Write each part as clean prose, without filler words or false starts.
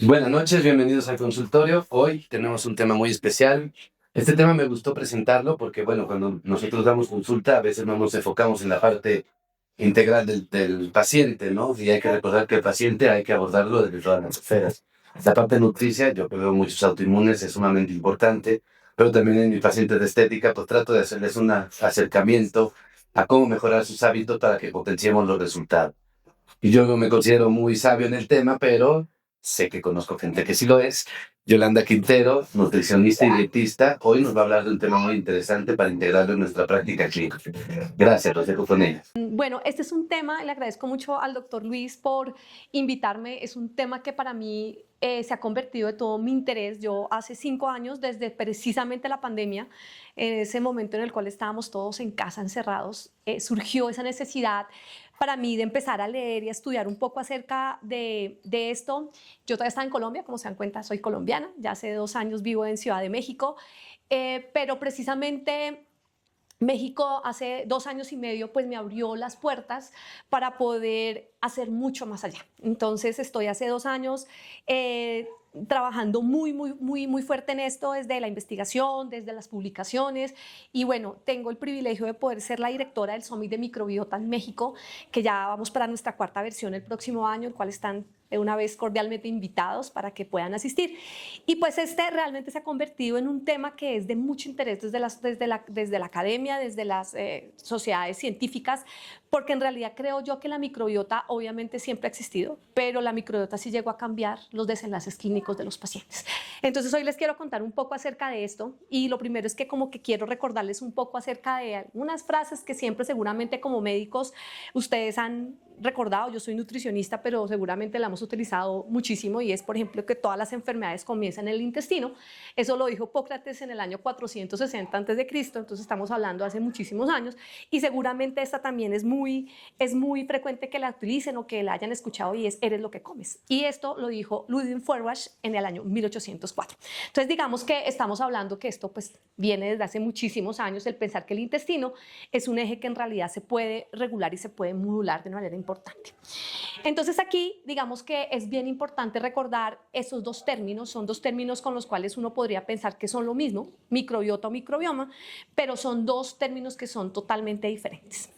Buenas noches, bienvenidos al consultorio. Hoy tenemos un tema muy especial. Este tema me gustó presentarlo porque, bueno, cuando nosotros damos consulta, a veces no nos enfocamos en la parte integral del paciente, ¿no? Y hay que recordar que el paciente hay que abordarlo desde todas las esferas. La parte nutricia, yo que veo muchos autoinmunes, es sumamente importante, pero también en mis pacientes de estética, pues trato de hacerles un acercamiento a cómo mejorar sus hábitos para que potenciemos los resultados. Y yo no me considero muy sabio en el tema, pero sé que conozco gente que sí lo es. Yolanda Quintero, nutricionista y dietista, hoy nos va a hablar de un tema muy interesante para integrarlo en nuestra práctica clínica. Gracias, los dejo con ella. Bueno, este es un tema, le agradezco mucho al doctor Luis por invitarme. Es un tema que para mí se ha convertido de todo mi interés. Yo hace 5 años, desde precisamente la pandemia, en ese momento en el cual estábamos todos en casa encerrados, surgió esa necesidad para mí de empezar a leer y a estudiar un poco acerca de esto. Yo todavía estaba en Colombia, como se dan cuenta, soy colombiana, ya hace 2 años vivo en Ciudad de México, pero precisamente México hace 2 años y medio pues me abrió las puertas para poder hacer mucho más allá. Entonces estoy hace 2 años trabajando muy fuerte en esto, desde la investigación, desde las publicaciones, y bueno, tengo el privilegio de poder ser la directora del Summit de Microbiota en México, que ya vamos para nuestra 4ª versión el próximo año, el cual están de una vez cordialmente invitados para que puedan asistir. Y pues este realmente se ha convertido en un tema que es de mucho interés desde la academia, desde las sociedades científicas, porque en realidad creo yo que la microbiota obviamente siempre ha existido, pero la microbiota sí llegó a cambiar los desenlaces clínicos de los pacientes. Entonces hoy les quiero contar un poco acerca de esto, y lo primero es que como que quiero recordarles un poco acerca de algunas frases que siempre seguramente como médicos ustedes han recordado. Yo soy nutricionista, pero seguramente la hemos utilizado muchísimo, y es, por ejemplo, que todas las enfermedades comienzan en el intestino. Eso lo dijo Hipócrates en el año 460 a.C., entonces estamos hablando hace muchísimos años, y seguramente esta también es muy frecuente que la utilicen o que la hayan escuchado, y es eres lo que comes. Y esto lo dijo Ludwig Feuerbach en el año 1804. Entonces digamos que estamos hablando que esto pues viene desde hace muchísimos años, el pensar que el intestino es un eje que en realidad se puede regular y se puede modular de manera importante. Entonces aquí digamos que es bien importante recordar esos dos términos. Son dos términos con los cuales uno podría pensar que son lo mismo, microbiota o microbioma, pero son dos términos que son totalmente diferentes,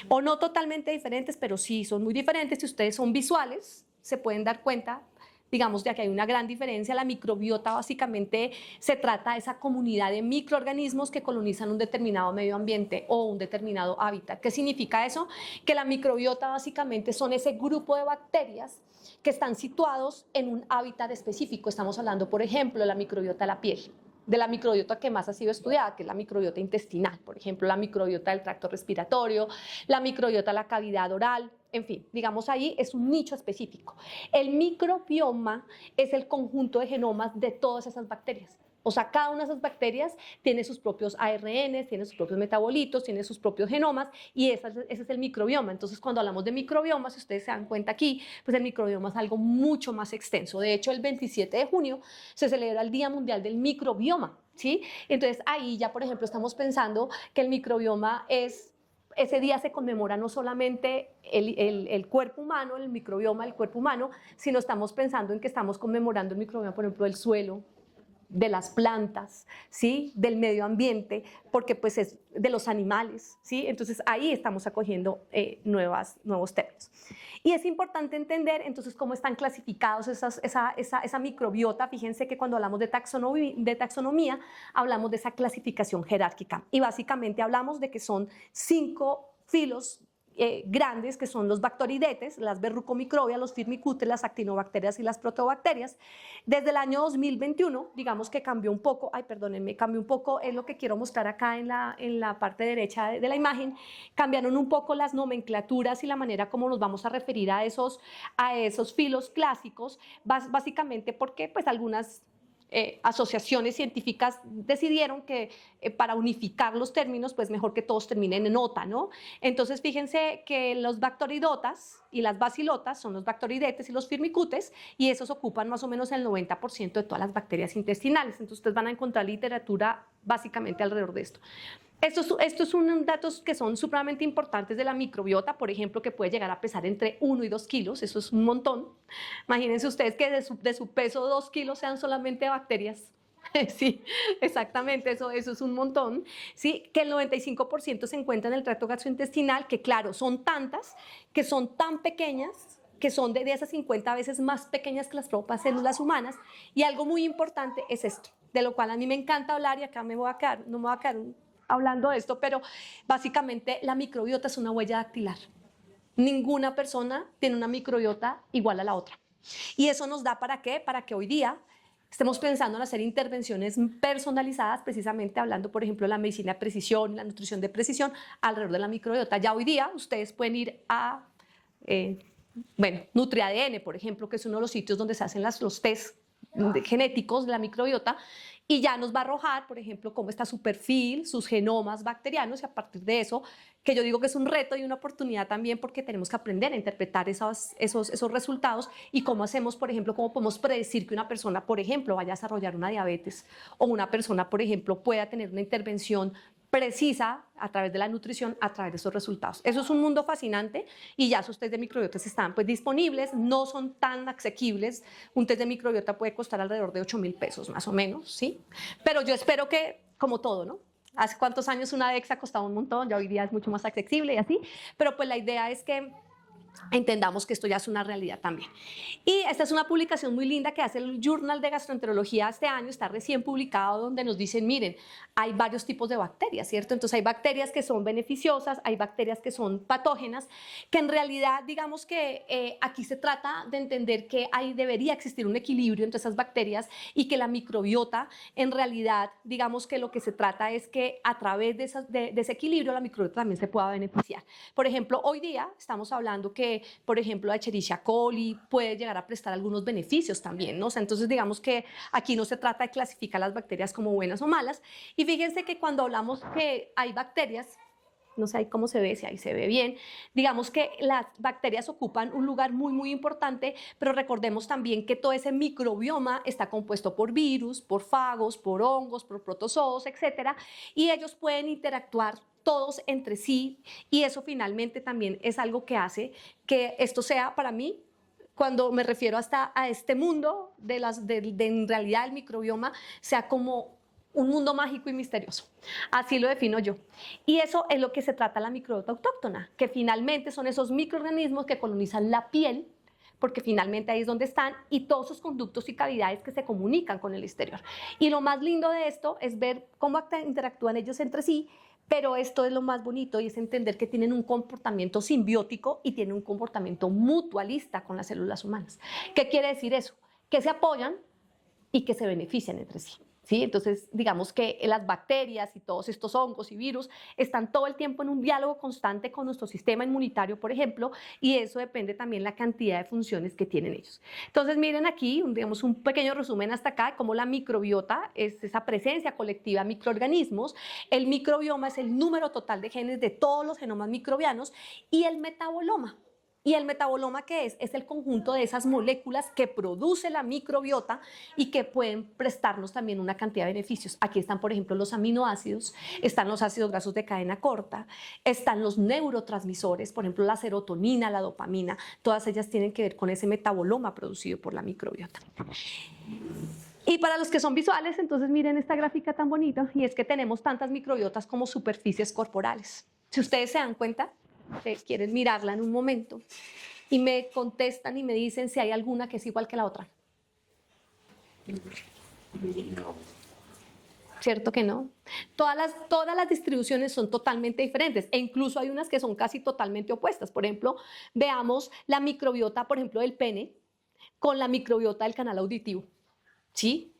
o no totalmente diferentes, pero sí son muy diferentes. Si ustedes son visuales se pueden dar cuenta, digamos, de que hay una gran diferencia. La microbiota básicamente se trata de esa comunidad de microorganismos que colonizan un determinado medio ambiente o un determinado hábitat. ¿Qué significa eso? Que la microbiota básicamente son ese grupo de bacterias que están situados en un hábitat específico. Estamos hablando, por ejemplo, de la microbiota de la piel, de la microbiota que más ha sido estudiada, que es la microbiota intestinal, por ejemplo, la microbiota del tracto respiratorio, la microbiota de la cavidad oral. En fin, digamos, ahí es un nicho específico. El microbioma es el conjunto de genomas de todas esas bacterias. O sea, cada una de esas bacterias tiene sus propios ARNs, tiene sus propios metabolitos, tiene sus propios genomas, y ese es el microbioma. Entonces, cuando hablamos de microbioma, si ustedes se dan cuenta aquí, pues el microbioma es algo mucho más extenso. De hecho, el 27 de junio se celebra el Día Mundial del Microbioma, ¿sí? Entonces, ahí ya, por ejemplo, estamos pensando que el microbioma es... Ese día se conmemora no solamente el cuerpo humano, el microbioma del cuerpo humano, sino estamos pensando en que estamos conmemorando el microbioma, por ejemplo, del suelo, de las plantas, ¿sí? Del medio ambiente, porque pues es de los animales, ¿sí? Entonces ahí estamos acogiendo nuevos términos. Y es importante entender entonces cómo están clasificados esa microbiota. Fíjense que cuando hablamos de taxonomía hablamos de esa clasificación jerárquica, y básicamente hablamos de que son 5 filos grandes, que son los bacteridetes, las verrucomicrobias, los firmicutes, las actinobacterias y las protobacterias. Desde el año 2021, digamos que cambió un poco, cambió un poco, es lo que quiero mostrar acá en la parte derecha de la imagen. Cambiaron un poco las nomenclaturas y la manera como nos vamos a referir a esos filos clásicos, básicamente porque pues algunas asociaciones científicas decidieron que para unificar los términos, pues mejor que todos terminen en ota, ¿no? Entonces fíjense que los bacteridotas y las bacilotas son los bacteridetes y los firmicutes, y esos ocupan más o menos el 90% de todas las bacterias intestinales. Entonces ustedes van a encontrar literatura básicamente alrededor de esto. Estos son datos que son supremamente importantes de la microbiota, por ejemplo, que puede llegar a pesar entre 1 y 2 kilos, eso es un montón. Imagínense ustedes que de su peso 2 kilos sean solamente bacterias. Sí, exactamente, eso es un montón. Sí, que el 95% se encuentra en el tracto gastrointestinal, que claro, son tantas, que son tan pequeñas, que son de 10 a 50 veces más pequeñas que las propias células humanas. Y algo muy importante es esto, de lo cual a mí me encanta hablar y acá me voy a quedar, no me voy a quedar hablando de esto, pero básicamente la microbiota es una huella dactilar. Ninguna persona tiene una microbiota igual a la otra. ¿Y eso nos da para qué? Para que hoy día estemos pensando en hacer intervenciones personalizadas, precisamente hablando, por ejemplo, de la medicina de precisión, la nutrición de precisión, alrededor de la microbiota. Ya hoy día ustedes pueden ir a, NutriADN, por ejemplo, que es uno de los sitios donde se hacen los test genéticos de la microbiota, y ya nos va a arrojar, por ejemplo, cómo está su perfil, sus genomas bacterianos, y a partir de eso, que yo digo que es un reto y una oportunidad también, porque tenemos que aprender a interpretar esos resultados y cómo hacemos, por ejemplo, cómo podemos predecir que una persona, por ejemplo, vaya a desarrollar una diabetes, o una persona, por ejemplo, pueda tener una intervención precisa a través de la nutrición, a través de esos resultados. Eso es un mundo fascinante, y ya esos test de microbiotas están pues disponibles, no son tan asequibles. Un test de microbiota puede costar alrededor de 8.000 pesos más o menos, ¿sí? Pero yo espero que, como todo, ¿no? Hace cuántos años una Dexa costaba un montón, ya hoy día es mucho más accesible y así, pero pues la idea es que entendamos que esto ya es una realidad también. Y esta es una publicación muy linda que hace el Journal de Gastroenterología este año, está recién publicado, donde nos dicen, miren, hay varios tipos de bacterias, ¿cierto? Entonces hay bacterias que son beneficiosas, hay bacterias que son patógenas, que en realidad, digamos que aquí se trata de entender que debería existir un equilibrio entre esas bacterias, y que la microbiota, en realidad, digamos que lo que se trata es que a través de ese equilibrio la microbiota también se pueda beneficiar. Por ejemplo, hoy día estamos hablando que, por ejemplo, la Escherichia coli puede llegar a prestar algunos beneficios también, ¿no? O sea, entonces digamos que aquí no se trata de clasificar las bacterias como buenas o malas. Y fíjense que cuando hablamos que hay bacterias, no sé ahí cómo se ve, si ahí se ve bien, digamos que las bacterias ocupan un lugar muy, muy importante, pero recordemos también que todo ese microbioma está compuesto por virus, por fagos, por hongos, por protozoos, etcétera, y ellos pueden interactuar todos entre sí, y eso finalmente también es algo que hace que esto sea, para mí, cuando me refiero hasta a este mundo en realidad el microbioma, sea como un mundo mágico y misterioso. Así lo defino yo. Y eso es lo que se trata la microbiota autóctona, que finalmente son esos microorganismos que colonizan la piel, porque finalmente ahí es donde están, y todos sus conductos y cavidades que se comunican con el exterior. Y lo más lindo de esto es ver cómo interactúan ellos entre sí, pero esto es lo más bonito, y es entender que tienen un comportamiento simbiótico y tienen un comportamiento mutualista con las células humanas. ¿Qué quiere decir eso? Que se apoyan y que se benefician entre sí. ¿Sí? Entonces, digamos que las bacterias y todos estos hongos y virus están todo el tiempo en un diálogo constante con nuestro sistema inmunitario, por ejemplo, y eso depende también de la cantidad de funciones que tienen ellos. Entonces, miren aquí, digamos, un pequeño resumen hasta acá, cómo la microbiota es esa presencia colectiva de microorganismos. El microbioma es el número total de genes de todos los genomas microbianos, y el metaboloma. ¿Y el metaboloma qué es? Es el conjunto de esas moléculas que produce la microbiota y que pueden prestarnos también una cantidad de beneficios. Aquí están, por ejemplo, los aminoácidos, están los ácidos grasos de cadena corta, están los neurotransmisores, por ejemplo, la serotonina, la dopamina, todas ellas tienen que ver con ese metaboloma producido por la microbiota. Y para los que son visuales, entonces miren esta gráfica tan bonita, y es que tenemos tantas microbiotas como superficies corporales. Si ustedes se dan cuenta, ustedes quieren mirarla en un momento y me contestan y me dicen si hay alguna que es igual que la otra. ¿Cierto que no? Todas las distribuciones son totalmente diferentes, e incluso hay unas que son casi totalmente opuestas. Por ejemplo, veamos la microbiota, por ejemplo, del pene con la microbiota del canal auditivo. ¿Sí?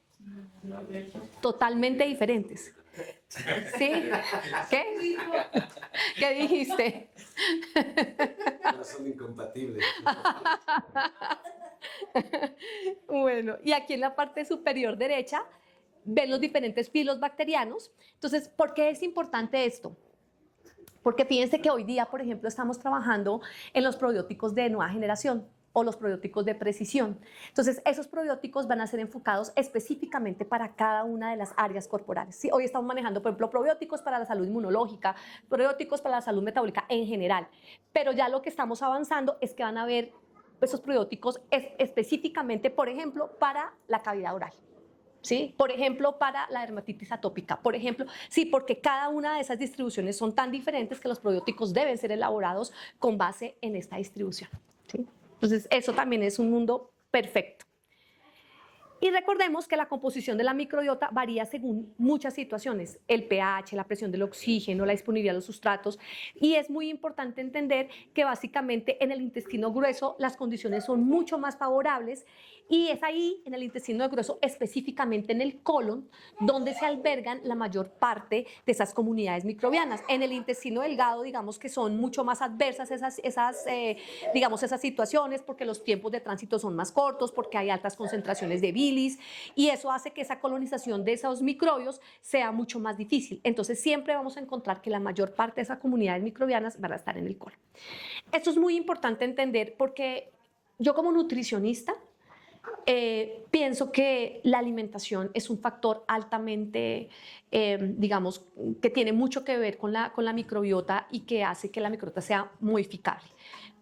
Totalmente diferentes. ¿Sí? ¿Qué? ¿Qué dijiste? No son incompatibles. Bueno, y aquí en la parte superior derecha ven los diferentes filos bacterianos. Entonces, ¿por qué es importante esto? Porque fíjense que hoy día, por ejemplo, estamos trabajando en los probióticos de nueva generación. o los probióticos de precisión. Entonces, esos probióticos van a ser enfocados específicamente para cada una de las áreas corporales. ¿Sí? Hoy estamos manejando, por ejemplo, probióticos para la salud inmunológica, probióticos para la salud metabólica en general, pero ya lo que estamos avanzando es que van a haber esos probióticos específicamente, por ejemplo, para la cavidad oral. ¿Sí? Por ejemplo, para la dermatitis atópica, por ejemplo, sí, porque cada una de esas distribuciones son tan diferentes que los probióticos deben ser elaborados con base en esta distribución. ¿Sí? Entonces, eso también es un mundo perfecto. Y recordemos que la composición de la microbiota varía según muchas situaciones, el pH, la presión del oxígeno, la disponibilidad de los sustratos, y es muy importante entender que básicamente en el intestino grueso las condiciones son mucho más favorables, y es ahí, en el intestino grueso, específicamente en el colon, donde se albergan la mayor parte de esas comunidades microbianas. En el intestino delgado, digamos que son mucho más adversas esas situaciones, porque los tiempos de tránsito son más cortos, porque hay altas concentraciones de bilis, y eso hace que esa colonización de esos microbios sea mucho más difícil. Entonces siempre vamos a encontrar que la mayor parte de esas comunidades microbianas van a estar en el colon. Esto es muy importante entender, porque yo como nutricionista pienso que la alimentación es un factor altamente, digamos, que tiene mucho que ver con la microbiota, y que hace que la microbiota sea modificable.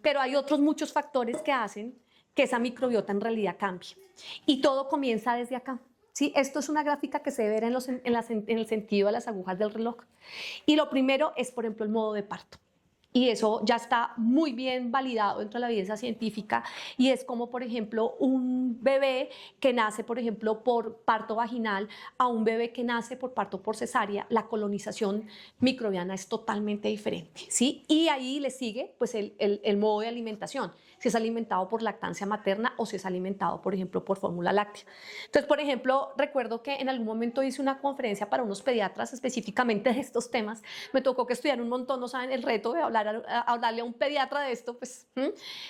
Pero hay otros muchos factores que hacen que esa microbiota en realidad cambie. Y todo comienza desde acá. ¿Sí? Esto es una gráfica que se ve en el sentido de las agujas del reloj. Y lo primero es, por ejemplo, el modo de parto. Y eso ya está muy bien validado dentro de la evidencia científica, y es como, por ejemplo, un bebé que nace, por ejemplo, por parto vaginal a un bebé que nace por parto por cesárea, la colonización microbiana es totalmente diferente, ¿sí? Y ahí le sigue pues el modo de alimentación, si es alimentado por lactancia materna o si es alimentado, por ejemplo, por fórmula láctea. Entonces, por ejemplo, recuerdo que en algún momento hice una conferencia para unos pediatras específicamente de estos temas. Me tocó que estudiar un montón, no saben el reto de hablarle a un pediatra de esto, pues.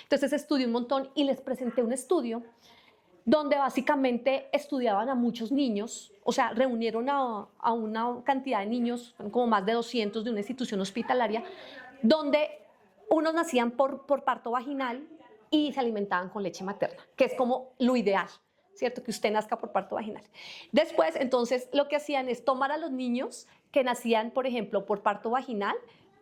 Entonces estudié un montón y les presenté un estudio donde básicamente estudiaban a muchos niños, o sea, reunieron a una cantidad de niños, como más de 200 de una institución hospitalaria, donde unos nacían por parto vaginal y se alimentaban con leche materna, que es como lo ideal, ¿cierto? Que usted nazca por parto vaginal. Después, entonces, lo que hacían es tomar a los niños que nacían, por ejemplo, por parto vaginal,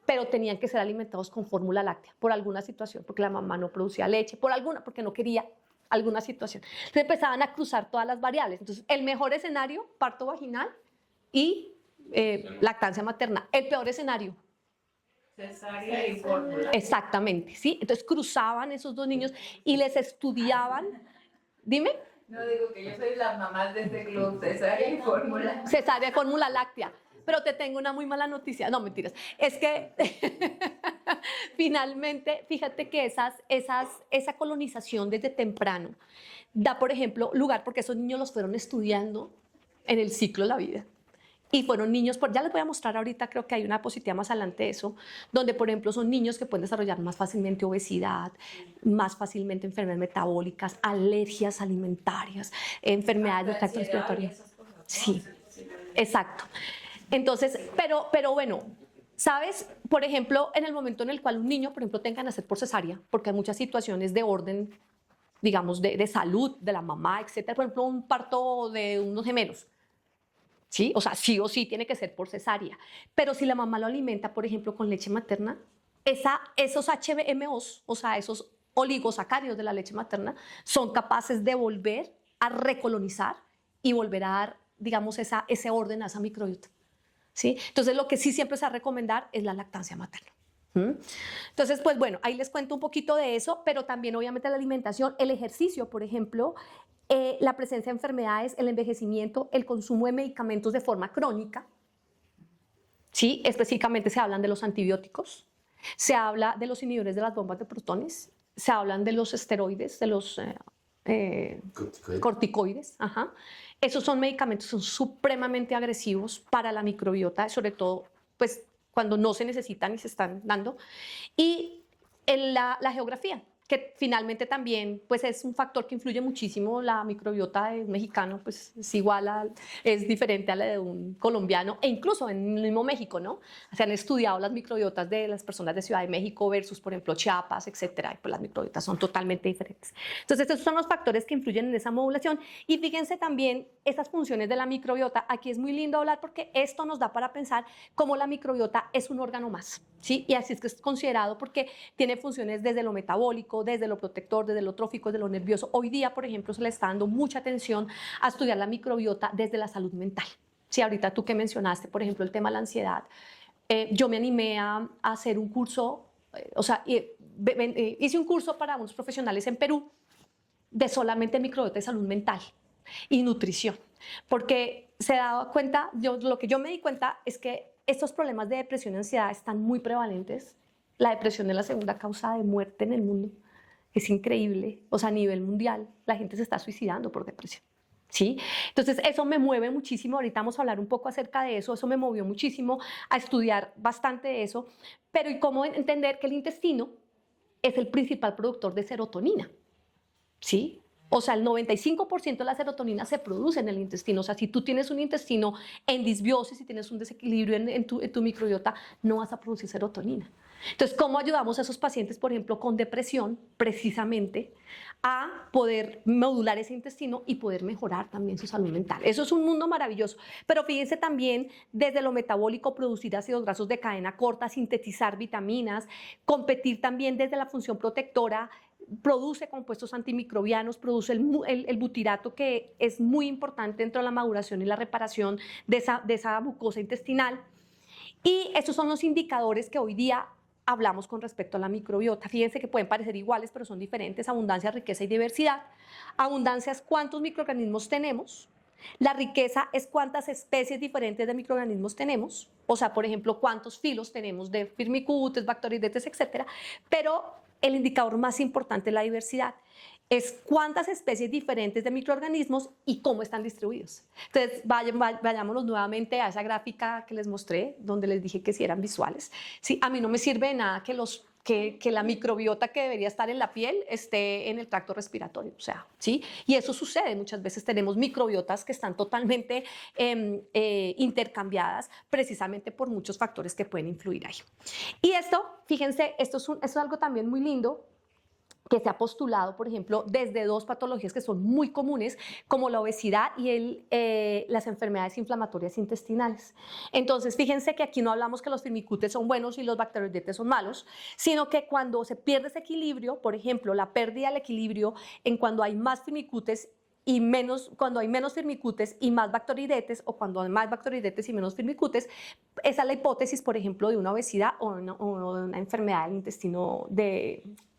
pero tenían que ser alimentados con fórmula láctea, por alguna situación, porque la mamá no producía leche, porque no quería alguna situación. Entonces empezaban a cruzar todas las variables. Entonces, el mejor escenario, parto vaginal y lactancia materna. El peor escenario, cesárea y fórmula. exactamente, ¿sí? Entonces cruzaban esos dos niños y les estudiaban. Dime. No, digo que yo soy la mamá de este club, cesárea y fórmula. Cesárea y fórmula láctea. Pero te tengo una muy mala noticia. No, mentiras. Es que finalmente, fíjate que esa colonización desde temprano da, por ejemplo, lugar, porque esos niños los fueron estudiando en el ciclo de la vida. Y fueron niños, ya les voy a mostrar ahorita, creo que hay una diapositiva más adelante de eso, donde, por ejemplo, son niños que pueden desarrollar más fácilmente obesidad, más fácilmente enfermedades metabólicas, alergias alimentarias, enfermedades del tracto respiratorio. Sí, exacto. Entonces, pero bueno, ¿sabes? Por ejemplo, en el momento en el cual un niño, por ejemplo, tenga que nacer por cesárea, porque hay muchas situaciones de orden, digamos, de salud de la mamá, etcétera. Por ejemplo, un parto de unos gemelos. ¿Sí? O sea, sí o sí tiene que ser por cesárea. Pero si la mamá lo alimenta, por ejemplo, con leche materna, esos HMOs, o sea, esos oligosacáridos de la leche materna, son capaces de volver a recolonizar y volver a dar, digamos, ese orden a esa microbiota. ¿Sí? Entonces, lo que sí siempre se va a recomendar es la lactancia materna. Entonces, pues bueno, ahí les cuento un poquito de eso, pero también obviamente la alimentación, el ejercicio, por ejemplo, la presencia de enfermedades, el envejecimiento, el consumo de medicamentos de forma crónica. Sí, específicamente se hablan de los antibióticos, se habla de los inhibidores de las bombas de protones, se hablan de los esteroides, de los corticoides. Ajá. Esos son medicamentos que son supremamente agresivos para la microbiota, sobre todo pues, cuando no se necesitan y se están dando. Y la geografía, que finalmente también pues es un factor que influye muchísimo. La microbiota de un mexicano pues es es diferente a la de un colombiano, e incluso en el mismo México, ¿no? Se han estudiado las microbiotas de las personas de Ciudad de México versus, por ejemplo, Chiapas, etcétera, y pues las microbiotas son totalmente diferentes. Entonces, estos son los factores que influyen en esa modulación. Y fíjense también esas funciones de la microbiota. Aquí es muy lindo hablar porque esto nos da para pensar cómo la microbiota es un órgano más, ¿sí? Y así es que es considerado porque tiene funciones desde lo metabólico, desde lo protector, desde lo trófico, desde lo nervioso. Hoy día, por ejemplo, se le está dando mucha atención a estudiar la microbiota desde la salud mental. Sí, ahorita tú que mencionaste, por ejemplo, el tema de la ansiedad, yo me animé a hacer un curso, hice un curso para unos profesionales en Perú de solamente microbiota de salud mental y nutrición, porque se daba cuenta, lo que yo me di cuenta es que estos problemas de depresión y ansiedad están muy prevalentes. La depresión es la segunda causa de muerte en el mundo. Es increíble, o sea, a nivel mundial, la gente se está suicidando por depresión. ¿Sí? Entonces, eso me mueve muchísimo. Ahorita vamos a hablar un poco acerca de eso. Eso me movió muchísimo a estudiar bastante de eso. Pero, ¿y cómo entender que el intestino es el principal productor de serotonina? ¿Sí? O sea, el 95% de la serotonina se produce en el intestino. O sea, si tú tienes un intestino en disbiosis, si tienes un desequilibrio en tu microbiota, no vas a producir serotonina. Entonces, ¿cómo ayudamos a esos pacientes, por ejemplo, con depresión, precisamente, a poder modular ese intestino y poder mejorar también su salud mental? Eso es un mundo maravilloso. Pero fíjense también, desde lo metabólico, producir ácidos grasos de cadena corta, sintetizar vitaminas, competir también desde la función protectora, produce compuestos antimicrobianos, produce el butirato, que es muy importante dentro de la maduración y la reparación de esa mucosa intestinal. Y estos son los indicadores que hoy día hablamos con respecto a la microbiota. Fíjense que pueden parecer iguales, pero son diferentes. Abundancia, riqueza y diversidad. Abundancia es cuántos microorganismos tenemos. La riqueza es cuántas especies diferentes de microorganismos tenemos. O sea, por ejemplo, cuántos filos tenemos de Firmicutes, Bacteroidetes, etcétera. Pero el indicador más importante es la diversidad. Es cuántas especies diferentes de microorganismos y cómo están distribuidos. Entonces, vayámonos nuevamente a esa gráfica que les mostré, donde les dije que si eran visuales. Sí, a mí no me sirve de nada que la microbiota que debería estar en la piel esté en el tracto respiratorio. O sea, ¿sí? Y eso sucede. Muchas veces tenemos microbiotas que están totalmente intercambiadas, precisamente por muchos factores que pueden influir ahí. Y esto, fíjense, esto es algo también muy lindo, que se ha postulado, por ejemplo, desde dos patologías que son muy comunes, como la obesidad y las enfermedades inflamatorias intestinales. Entonces, fíjense que aquí no hablamos que los firmicutes son buenos y los bacteroidetes son malos, sino que cuando se pierde ese equilibrio, por ejemplo, la pérdida del equilibrio en cuando hay más firmicutes y cuando hay menos firmicutes y más bacteroidetes, o cuando hay más bacteroidetes y menos firmicutes, esa es la hipótesis, por ejemplo, de una obesidad o de una enfermedad del intestino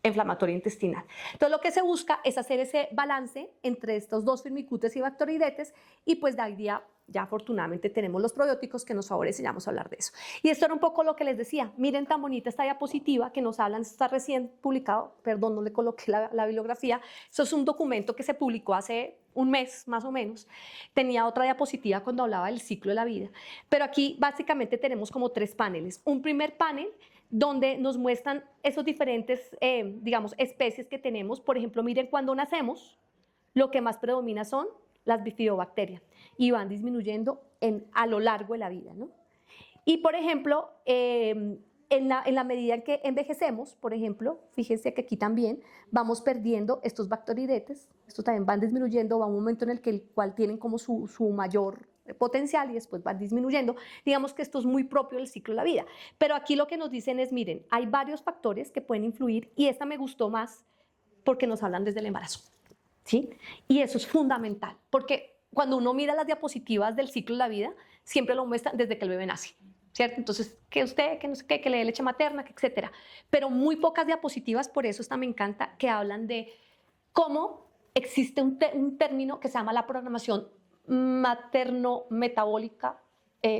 inflamatoria intestinal. Entonces, lo que se busca es hacer ese balance entre estos dos firmicutes y bacteroidetes, y pues de ahí día ya afortunadamente tenemos los probióticos que nos favorecen. Ya vamos a hablar de eso. Y esto era un poco lo que les decía. Miren tan bonita esta diapositiva que nos hablan, está recién publicado, perdón, no le coloqué la bibliografía. Esto es un documento que se publicó hace un mes más o menos. Tenía otra diapositiva cuando hablaba del ciclo de la vida. Pero aquí básicamente tenemos como tres paneles. Un primer panel donde nos muestran esos diferentes, digamos, especies que tenemos. Por ejemplo, miren, cuando nacemos, lo que más predomina son las bifidobacterias y van disminuyendo a lo largo de la vida, ¿no? Y, por ejemplo, en la medida en que envejecemos, por ejemplo, fíjense que aquí también vamos perdiendo estos bacteroidetes, estos también van disminuyendo, va un momento en el cual tienen como su mayor potencial y después van disminuyendo. Digamos que esto es muy propio del ciclo de la vida. Pero aquí lo que nos dicen es, miren, hay varios factores que pueden influir, y esta me gustó más porque nos hablan desde el embarazo, ¿sí? Y eso es fundamental, porque cuando uno mira las diapositivas del ciclo de la vida, siempre lo muestran desde que el bebé nace, ¿cierto? Entonces, que usted, que no sé qué, que le dé leche materna, etcétera. Pero muy pocas diapositivas, por eso esta me encanta, que hablan de cómo existe un término que se llama la programación materno-metabólica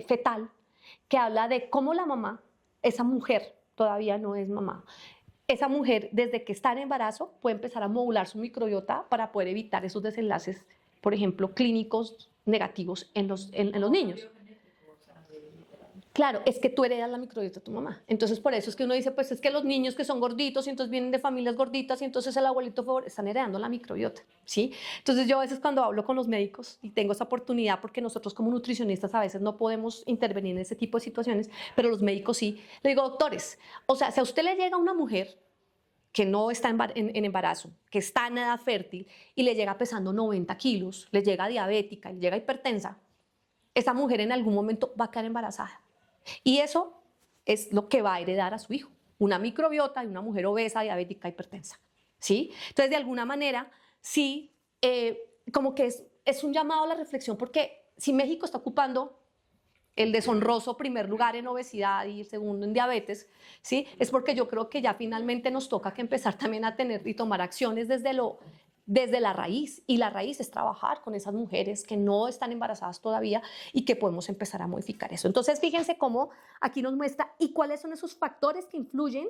fetal, que habla de cómo la mamá, esa mujer, todavía no es mamá, esa mujer desde que está en embarazo puede empezar a modular su microbiota para poder evitar esos desenlaces, por ejemplo, clínicos negativos en los niños. Claro, es que tú heredas la microbiota de tu mamá. Entonces, por eso es que uno dice, pues es que los niños que son gorditos y entonces vienen de familias gorditas y entonces el abuelito están heredando la microbiota, ¿sí? Entonces, yo a veces cuando hablo con los médicos y tengo esa oportunidad, porque nosotros como nutricionistas a veces no podemos intervenir en ese tipo de situaciones, pero los médicos sí, le digo, doctores, o sea, si a usted le llega una mujer que no está en embarazo, que está en edad fértil y le llega pesando 90 kilos, le llega diabética, le llega hipertensa, esa mujer en algún momento va a quedar embarazada. Y eso es lo que va a heredar a su hijo, una microbiota de una mujer obesa, diabética, hipertensa, ¿sí? Entonces, de alguna manera, sí, como que es un llamado a la reflexión, porque si México está ocupando el deshonroso primer lugar en obesidad y el segundo en diabetes, ¿sí? Es porque yo creo que ya finalmente nos toca que empezar también a tener y tomar acciones desde la raíz, y la raíz es trabajar con esas mujeres que no están embarazadas todavía y que podemos empezar a modificar eso. Entonces, fíjense cómo aquí nos muestra y cuáles son esos factores que influyen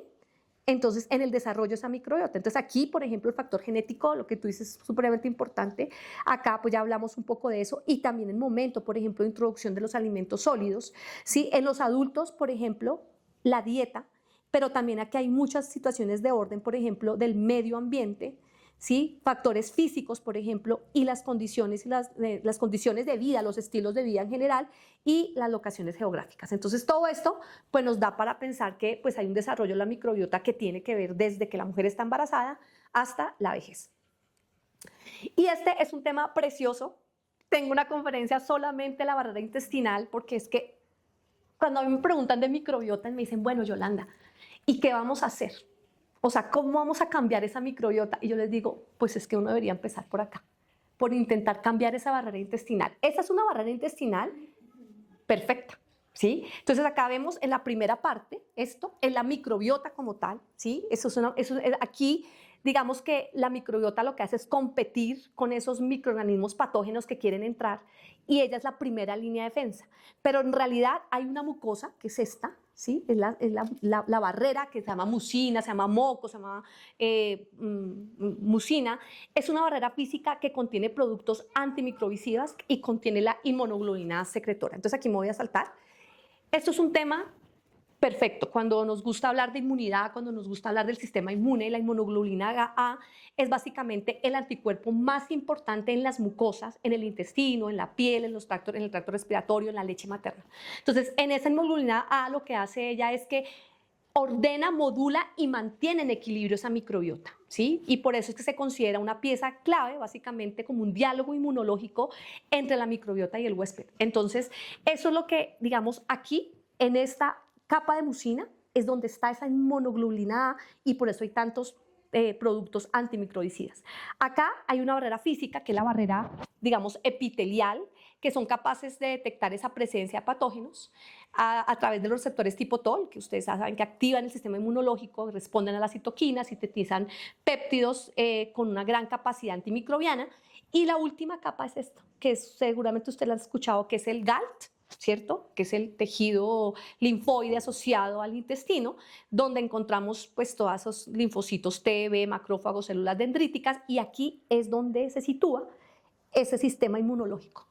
entonces en el desarrollo de esa microbiota. Entonces, aquí, por ejemplo, el factor genético, lo que tú dices es supremamente importante. Acá, pues ya hablamos un poco de eso, y también el momento, por ejemplo, de introducción de los alimentos sólidos, ¿sí? En los adultos, por ejemplo, la dieta, pero también aquí hay muchas situaciones de orden, por ejemplo, del medio ambiente, ¿sí? Factores físicos, por ejemplo, y las condiciones de vida, los estilos de vida en general y las locaciones geográficas. Entonces, todo esto pues, nos da para pensar que pues, hay un desarrollo de la microbiota que tiene que ver desde que la mujer está embarazada hasta la vejez. Y este es un tema precioso. Tengo una conferencia solamente de la barrera intestinal, porque es que cuando a mí me preguntan de microbiota me dicen, bueno, Yolanda, ¿y qué vamos a hacer? O sea, ¿cómo vamos a cambiar esa microbiota? Y yo les digo, pues es que uno debería empezar por acá, por intentar cambiar esa barrera intestinal. Esa es una barrera intestinal perfecta, ¿sí? Entonces acá vemos en la primera parte esto, en la microbiota como tal, ¿sí? Aquí digamos que la microbiota lo que hace es competir con esos microorganismos patógenos que quieren entrar, y ella es la primera línea de defensa. Pero en realidad hay una mucosa, que es esta, ¿sí? Es la barrera, que se llama mucina, se llama moco, se llama mucina. Es una barrera física que contiene productos antimicrobicidas y contiene la inmunoglobulina secretora. Entonces aquí me voy a saltar. Esto es un tema perfecto. Cuando nos gusta hablar de inmunidad, cuando nos gusta hablar del sistema inmune, la inmunoglobulina A es básicamente el anticuerpo más importante en las mucosas, en el intestino, en la piel, en el tracto respiratorio, en la leche materna. Entonces, en esa inmunoglobulina A lo que hace ella es que ordena, modula y mantiene en equilibrio esa microbiota, ¿sí? Y por eso es que se considera una pieza clave, básicamente como un diálogo inmunológico entre la microbiota y el huésped. Entonces, eso es lo que, digamos, aquí en esta capa de mucina es donde está esa inmunoglobulina A, y por eso hay tantos productos antimicrobicidas. Acá hay una barrera física, que es la barrera, digamos, epitelial, que son capaces de detectar esa presencia de patógenos a través de los receptores tipo TOL, que ustedes saben que activan el sistema inmunológico, responden a las citoquinas, sintetizan péptidos con una gran capacidad antimicrobiana. Y la última capa es esto, que seguramente ustedes la han escuchado, que es el GALT, ¿cierto? Que es el tejido linfoide asociado al intestino, donde encontramos pues todos esos linfocitos T, B, macrófagos, células dendríticas, y aquí es donde se sitúa ese sistema inmunológico.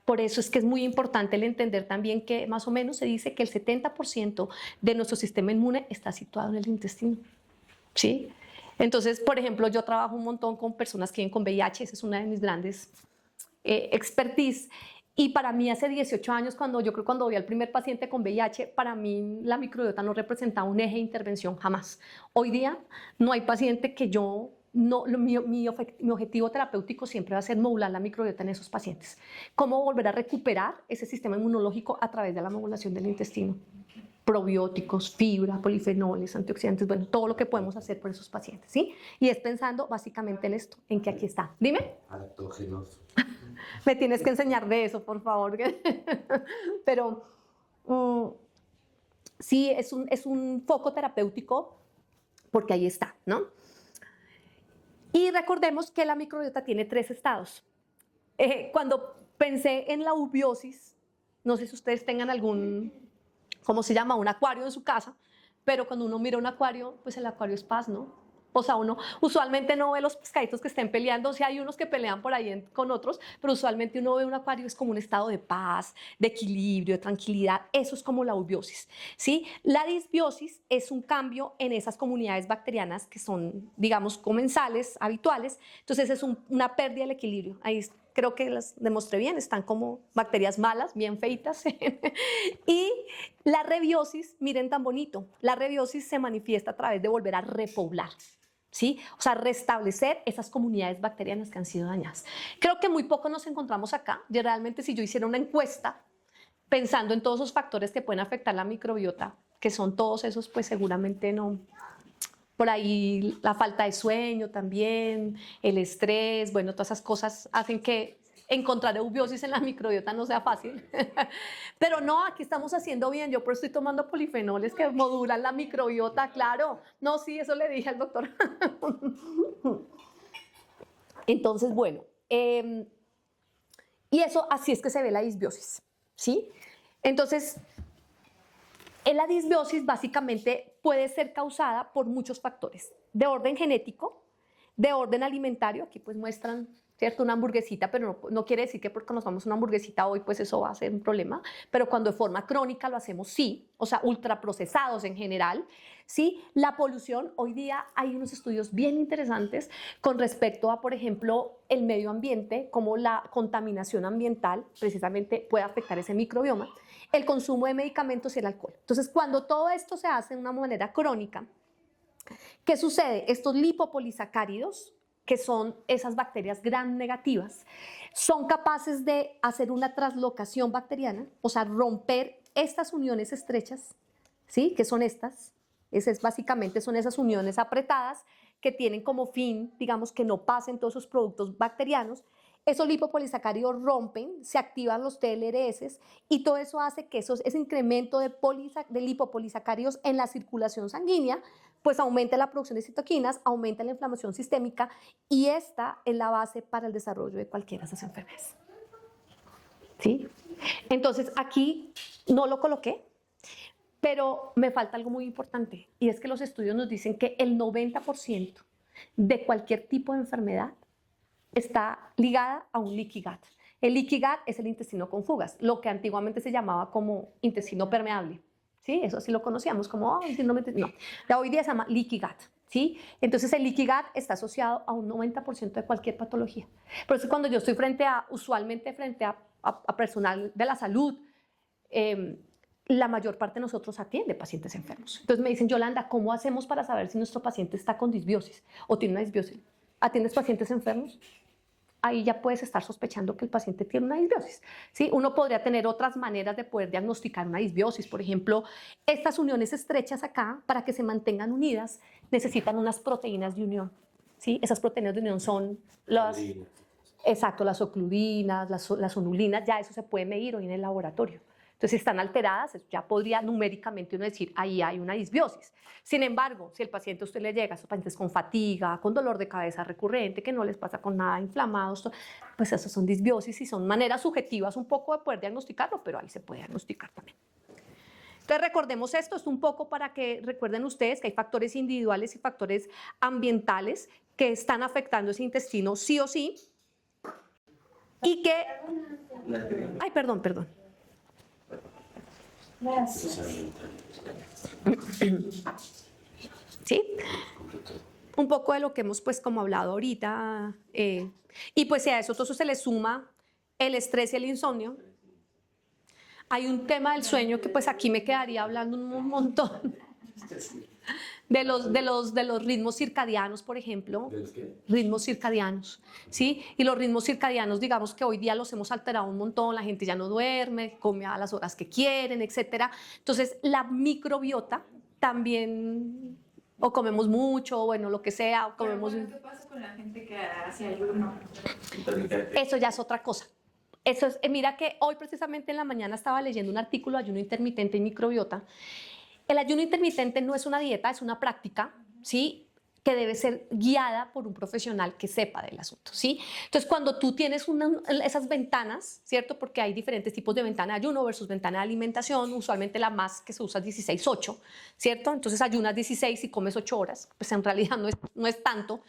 Por eso es que es muy importante el entender también que más o menos se dice que el 70% de nuestro sistema inmune está situado en el intestino, ¿sí? Entonces, por ejemplo, yo trabajo un montón con personas que viven con VIH, esa es una de mis grandes expertise. Y para mí hace 18 años, cuando vi al primer paciente con VIH, para mí la microbiota no representaba un eje de intervención jamás. Hoy día no hay paciente que mi objetivo terapéutico siempre va a ser modular la microbiota en esos pacientes. ¿Cómo volver a recuperar ese sistema inmunológico a través de la modulación del intestino? Probióticos, fibra, polifenoles, antioxidantes, bueno, todo lo que podemos hacer por esos pacientes, ¿sí? Y es pensando básicamente en esto, en que aquí está. Dime. Adaptógenos. Me tienes que enseñar de eso, por favor. Pero sí, es un foco terapéutico, porque ahí está, ¿no? Y recordemos que la microbiota tiene 3 estados. Cuando pensé en la eubiosis, no sé si ustedes tengan algún, ¿cómo se llama? Un acuario en su casa, pero cuando uno mira un acuario, pues el acuario es paz, ¿no? O sea, uno usualmente no ve los pescaditos que estén peleando, o sea, hay unos que pelean por ahí con otros, pero usualmente uno ve un acuario es como un estado de paz, de equilibrio, de tranquilidad. Eso es como la eubiosis, ¿sí? La disbiosis es un cambio en esas comunidades bacterianas que son, digamos, comensales, habituales. Entonces es una pérdida del equilibrio. Ahí creo que las demostré bien, están como bacterias malas, bien feitas. Y la rebiosis, miren tan bonito, la rebiosis se manifiesta a través de volver a repoblar. ¿Sí? O sea, restablecer esas comunidades bacterianas que han sido dañadas. Creo que muy poco nos encontramos acá. Y realmente si yo hiciera una encuesta pensando en todos esos factores que pueden afectar la microbiota, que son todos esos, pues seguramente no. Por ahí la falta de sueño también, el estrés, bueno, todas esas cosas hacen que encontrar eubiosis en la microbiota no sea fácil. Pero no, aquí estamos haciendo bien. Yo por eso estoy tomando polifenoles que modulan la microbiota, claro. No, sí, eso le dije al doctor. Entonces, bueno, y eso así es que se ve la disbiosis, ¿sí? Entonces, la disbiosis básicamente puede ser causada por muchos factores, de orden genético, de orden alimentario, aquí pues muestran, ¿cierto? Una hamburguesita, pero no quiere decir que porque nos vamos a una hamburguesita hoy, pues eso va a ser un problema, pero cuando de forma crónica lo hacemos, sí, o sea, ultraprocesados en general, sí. La polución, hoy día hay unos estudios bien interesantes con respecto a, por ejemplo, el medio ambiente, cómo la contaminación ambiental precisamente puede afectar ese microbioma, el consumo de medicamentos y el alcohol. Entonces, cuando todo esto se hace de una manera crónica, ¿qué sucede? Estos lipopolisacáridos, que son esas bacterias gram negativas, son capaces de hacer una translocación bacteriana, o sea, romper estas uniones estrechas, ¿sí? Que son estas. Básicamente son esas uniones apretadas que tienen como fin, digamos, que no pasen todos esos productos bacterianos. Esos lipopolisacáridos rompen, se activan los TLRS y todo eso hace que ese incremento de lipopolisacáridos en la circulación sanguínea pues aumente la producción de citoquinas, aumenta la inflamación sistémica y esta es la base para el desarrollo de cualquiera de esas enfermedades. ¿Sí? Entonces aquí no lo coloqué, pero me falta algo muy importante y es que los estudios nos dicen que el 90% de cualquier tipo de enfermedad está ligada a un leaky gut. El leaky gut es el intestino con fugas, lo que antiguamente se llamaba como intestino permeable. ¿Sí? Eso sí lo conocíamos como, no. Ya hoy día se llama leaky gut. ¿Sí? Entonces el leaky gut está asociado a un 90% de cualquier patología. Por eso cuando yo estoy usualmente frente a personal de la salud, la mayor parte de nosotros atiende pacientes enfermos. Entonces me dicen, Yolanda, ¿cómo hacemos para saber si nuestro paciente está con disbiosis o tiene una disbiosis? ¿Atiendes pacientes enfermos? Ahí ya puedes estar sospechando que el paciente tiene una disbiosis. ¿Sí? Uno podría tener otras maneras de poder diagnosticar una disbiosis. Por ejemplo, estas uniones estrechas acá, para que se mantengan unidas, necesitan unas proteínas de unión. ¿Sí? Esas proteínas de unión son las ocludinas, las onulinas, ya eso se puede medir hoy en el laboratorio. Entonces, si están alteradas, ya podría numéricamente uno decir, ahí hay una disbiosis. Sin embargo, si el paciente a usted le llega, a esos pacientes con fatiga, con dolor de cabeza recurrente, que no les pasa con nada, inflamados, pues esas son disbiosis y son maneras subjetivas un poco de poder diagnosticarlo, pero ahí se puede diagnosticar también. Entonces, recordemos esto, es un poco para que recuerden ustedes que hay factores individuales y factores ambientales que están afectando ese intestino sí o sí y que... Ay, perdón. ¿Sí? Un poco de lo que hemos pues como hablado ahorita y pues si a eso todo se le suma el estrés y el insomnio, hay un tema del sueño que pues aquí me quedaría hablando un montón de los ritmos circadianos, por ejemplo. ¿De los qué? Ritmos circadianos, ¿sí? Y los ritmos circadianos, digamos que hoy día los hemos alterado un montón, la gente ya no duerme, come a las horas que quieren, etcétera. Entonces, la microbiota también, o comemos mucho, bueno, lo que sea, o comemos... ¿Qué pasa con la gente que hace ayuno? Eso ya es otra cosa. Eso es, mira que hoy precisamente en la mañana estaba leyendo un artículo de ayuno intermitente y microbiota. El ayuno intermitente no es una dieta, es una práctica, ¿sí? que debe ser guiada por un profesional que sepa del asunto, ¿sí? Entonces, cuando tú tienes esas ventanas, ¿cierto? Porque hay diferentes tipos de ventana de ayuno versus ventana de alimentación, usualmente la más que se usa es 16-8, ¿cierto? Entonces, ayunas 16 y comes 8 horas, pues en realidad no es tanto.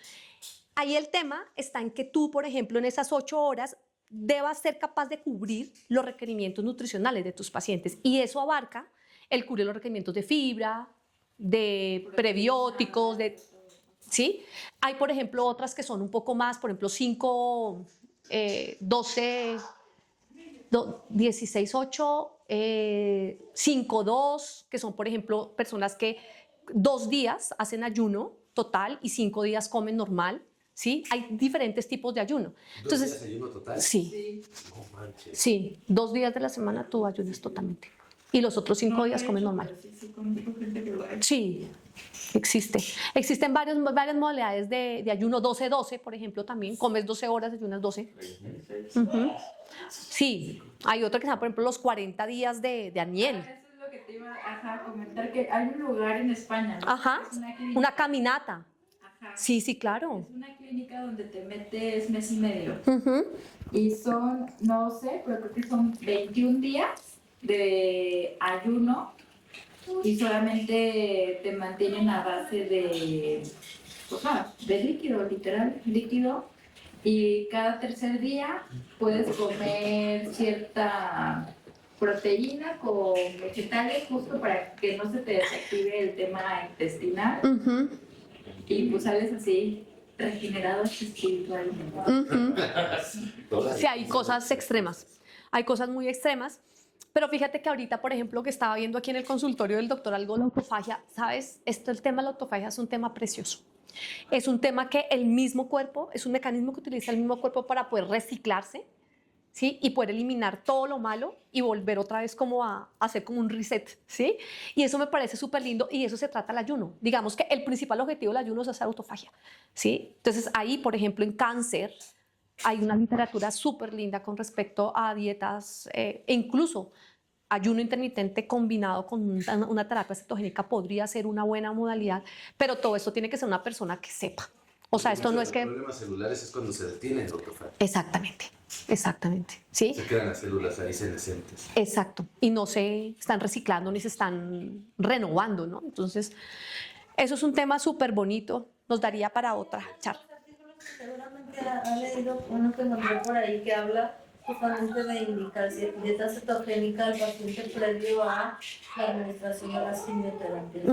Ahí el tema está en que tú, por ejemplo, en esas 8 horas debas ser capaz de cubrir los requerimientos nutricionales de tus pacientes, y eso abarca el cubrir los requerimientos de fibra, de prebióticos, ¿sí? Hay, por ejemplo, otras que son un poco más, por ejemplo, 5, 12, 16, 8, 5, 2, que son, por ejemplo, personas que 2 días hacen ayuno total y 5 días comen normal, ¿sí? Hay diferentes tipos de ayuno. Entonces, ¿2 días ayuno total? Sí. No manches. Sí, 2 días de la semana tú ayunas totalmente. Y los otros 5 días comes normal. Sí, existe. Existen varias modalidades de ayuno. 12-12, por ejemplo, también. Comes 12 horas, ayunas 12. Ujú. Sí, hay otro que se llama, por ejemplo, los 40 días de Aniel. Eso es lo que te iba a comentar, que hay un lugar en España, ¿no? Ajá, Es una clínica. una caminata. Ajá. Sí, sí, claro. Es una clínica donde te metes mes y medio. Ujú. Y son, no sé, pero creo que son 21 días de ayuno y solamente te mantienen a base de, pues nada, de líquido, literal, líquido. Y cada tercer día puedes comer cierta proteína con vegetales justo para que no se te desactive el tema intestinal. Ujú. Y pues sales así regenerado espiritualmente. Ujú. Sí, hay cosas extremas. Hay cosas muy extremas. Pero fíjate que ahorita, por ejemplo, que estaba viendo aquí en el consultorio del doctor algo de la autofagia, ¿sabes? El tema de la autofagia es un tema precioso. Es un tema que el mismo cuerpo, es un mecanismo que utiliza el mismo cuerpo para poder reciclarse, ¿sí? Y poder eliminar todo lo malo y volver otra vez como a hacer como un reset, ¿sí? Y eso me parece súper lindo, y eso se trata el ayuno. Digamos que el principal objetivo del ayuno es hacer autofagia, ¿sí? Entonces ahí, por ejemplo, en cáncer hay una literatura súper linda con respecto a dietas, e incluso ayuno intermitente combinado con una terapia cetogénica podría ser una buena modalidad, pero todo esto tiene que ser una persona que sepa. O sea, esto no es que... Los problemas celulares es cuando se detiene el autofagia. Exactamente, exactamente, ¿sí? Se quedan las células ahí senescentes. Exacto, y no se están reciclando ni se están renovando, ¿no? Entonces, eso es un tema súper bonito, nos daría para otra charla. Seguramente ha leído uno que encontré por ahí que habla justamente de indicar dieta cetogénica al paciente previo a la administración de las quimioterapias.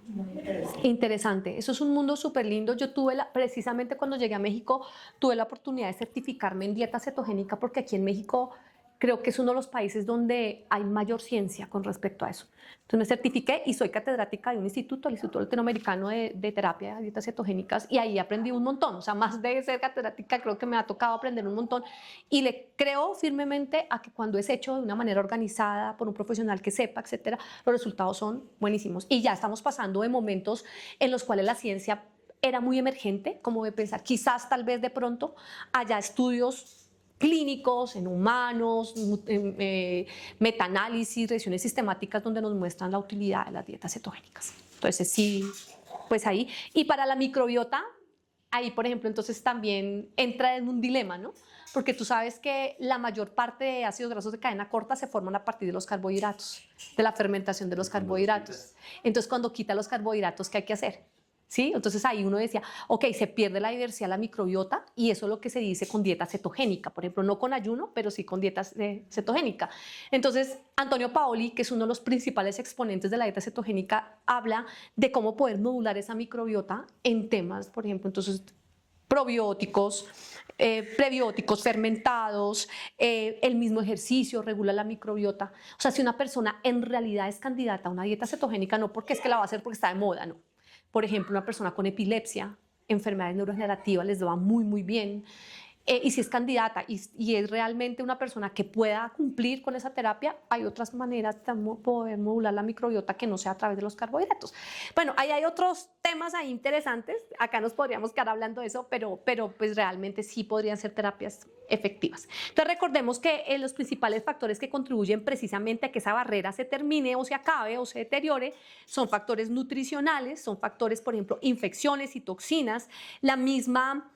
Muy interesante. Interesante, eso es un mundo súper lindo. Yo precisamente cuando llegué a México, tuve la oportunidad de certificarme en dieta cetogénica, porque aquí en México creo que es uno de los países donde hay mayor ciencia con respecto a eso. Entonces me certifiqué y soy catedrática de un instituto, el Instituto Latinoamericano de Terapia de Dietas Cetogénicas, y ahí aprendí un montón. O sea, más de ser catedrática, creo que me ha tocado aprender un montón, y le creo firmemente a que cuando es hecho de una manera organizada por un profesional que sepa, etcétera, los resultados son buenísimos. Y ya estamos pasando de momentos en los cuales la ciencia era muy emergente, como de pensar, quizás tal vez de pronto haya estudios clínicos, en humanos, metaanálisis, revisiones sistemáticas donde nos muestran la utilidad de las dietas cetogénicas. Entonces sí, pues ahí. Y para la microbiota, ahí por ejemplo, entonces también entra en un dilema, ¿no? Porque tú sabes que la mayor parte de ácidos grasos de cadena corta se forman a partir de los carbohidratos, de la fermentación de los carbohidratos. Entonces cuando quita los carbohidratos, ¿qué hay que hacer? ¿Sí? Entonces ahí uno decía, ok, se pierde la diversidad de la microbiota, y eso es lo que se dice con dieta cetogénica, por ejemplo, no con ayuno, pero sí con dieta cetogénica. Entonces, Antonio Paoli, que es uno de los principales exponentes de la dieta cetogénica, habla de cómo poder modular esa microbiota en temas, por ejemplo, entonces, probióticos, prebióticos fermentados, el mismo ejercicio regula la microbiota. O sea, si una persona en realidad es candidata a una dieta cetogénica, no porque es que la va a hacer porque está de moda, no. Por ejemplo, una persona con epilepsia, enfermedades neurodegenerativas, les va muy, muy bien. y si es candidata y es realmente una persona que pueda cumplir con esa terapia, hay otras maneras de poder modular la microbiota que no sea a través de los carbohidratos. Bueno, ahí hay otros temas ahí interesantes, acá nos podríamos quedar hablando de eso, pero pues realmente sí podrían ser terapias efectivas. Entonces recordemos que los principales factores que contribuyen precisamente a que esa barrera se termine o se acabe o se deteriore son factores nutricionales, son factores, por ejemplo, infecciones y toxinas, la misma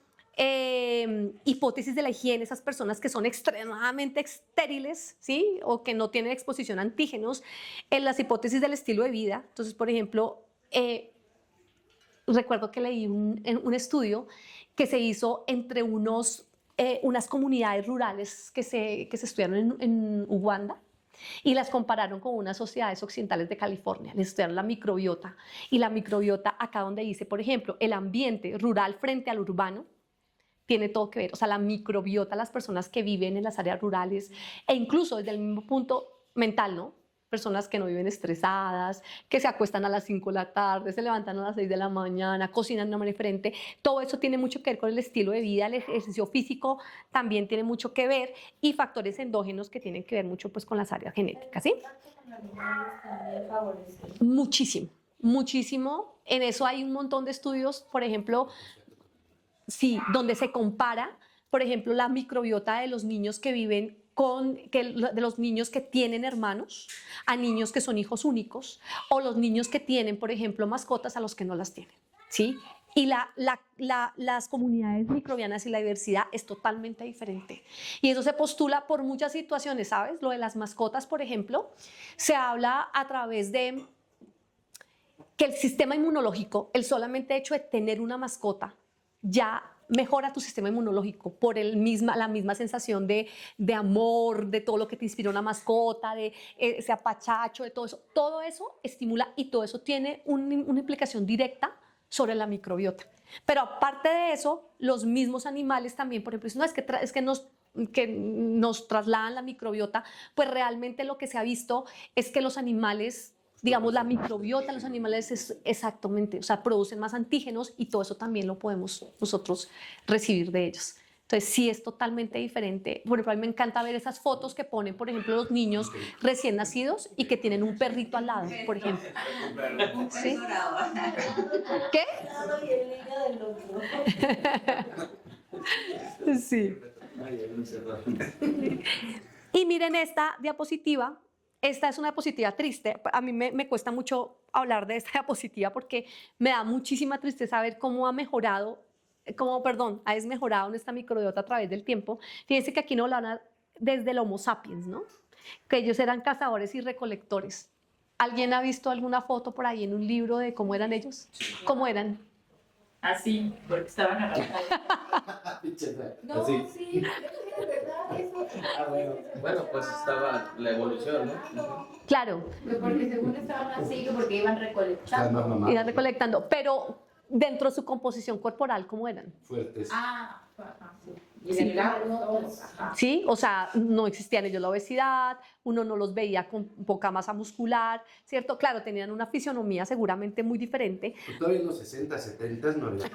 hipótesis de la higiene, esas personas que son extremadamente estériles, ¿sí? O que no tienen exposición a antígenos, en las hipótesis del estilo de vida. Entonces, por ejemplo, recuerdo que leí un estudio que se hizo entre unas comunidades rurales que se estudiaron en Uganda y las compararon con unas sociedades occidentales de California. Les estudiaron la microbiota y la microbiota acá donde dice, por ejemplo, el ambiente rural frente al urbano tiene todo que ver, o sea, la microbiota, las personas que viven en las áreas rurales e incluso desde el mismo punto mental, ¿no? Personas que no viven estresadas, que se acuestan a las 5 de la tarde, se levantan a las 6 de la mañana, cocinan de una manera diferente. Todo eso tiene mucho que ver con el estilo de vida, el ejercicio físico también tiene mucho que ver y factores endógenos que tienen que ver mucho pues, con las áreas genéticas, ¿sí? Muchísimo, muchísimo. En eso hay un montón de estudios, por ejemplo, sí, donde se compara, por ejemplo, la microbiota de los niños que viven de los niños que tienen hermanos a niños que son hijos únicos o los niños que tienen, por ejemplo, mascotas a los que no las tienen, ¿sí? Y las comunidades microbianas y la diversidad es totalmente diferente. Y eso se postula por muchas situaciones, ¿sabes? Lo de las mascotas, por ejemplo, se habla a través de que el sistema inmunológico, el solamente hecho de tener una mascota, ya mejora tu sistema inmunológico por la misma sensación de amor, de todo lo que te inspira una mascota, de ese apachacho, de todo eso. Todo eso estimula y todo eso tiene una implicación directa sobre la microbiota. Pero aparte de eso, los mismos animales también, por ejemplo, no es que nos trasladan la microbiota, pues realmente lo que se ha visto es que los animales, digamos, la microbiota de los animales es exactamente, o sea, producen más antígenos y todo eso también lo podemos nosotros recibir de ellos. Entonces, sí es totalmente diferente. Por ejemplo, a mí me encanta ver esas fotos que ponen, por ejemplo, los niños recién nacidos y que tienen un perrito al lado, por ejemplo. ¿Sí? ¿Qué? Y el niño del otro. Sí. Y miren esta diapositiva. Esta es una diapositiva triste. A mí me cuesta mucho hablar de esta diapositiva porque me da muchísima tristeza ver cómo ha desmejorado nuestra microbiota a través del tiempo. Fíjense que aquí no hablan desde el Homo sapiens, ¿no? Que ellos eran cazadores y recolectores. ¿Alguien ha visto alguna foto por ahí en un libro de cómo eran ellos? ¿Cómo eran? Así, porque estaban abrazados. No, Así. sí, es verdad, eso. Bueno, pues estaba la evolución, ¿no? Claro, Porque según estaban así, porque iban recolectando. iban recolectando, pero dentro de su composición corporal, ¿cómo eran? Fuertes. Ah, ajá, sí. Y Sí. delgados. Ajá. ¿Sí? O sea, no existía en ellos la obesidad, uno no los veía con poca masa muscular, ¿cierto? Claro, tenían una fisionomía seguramente muy diferente. Pues todavía en los 60, 70 no había.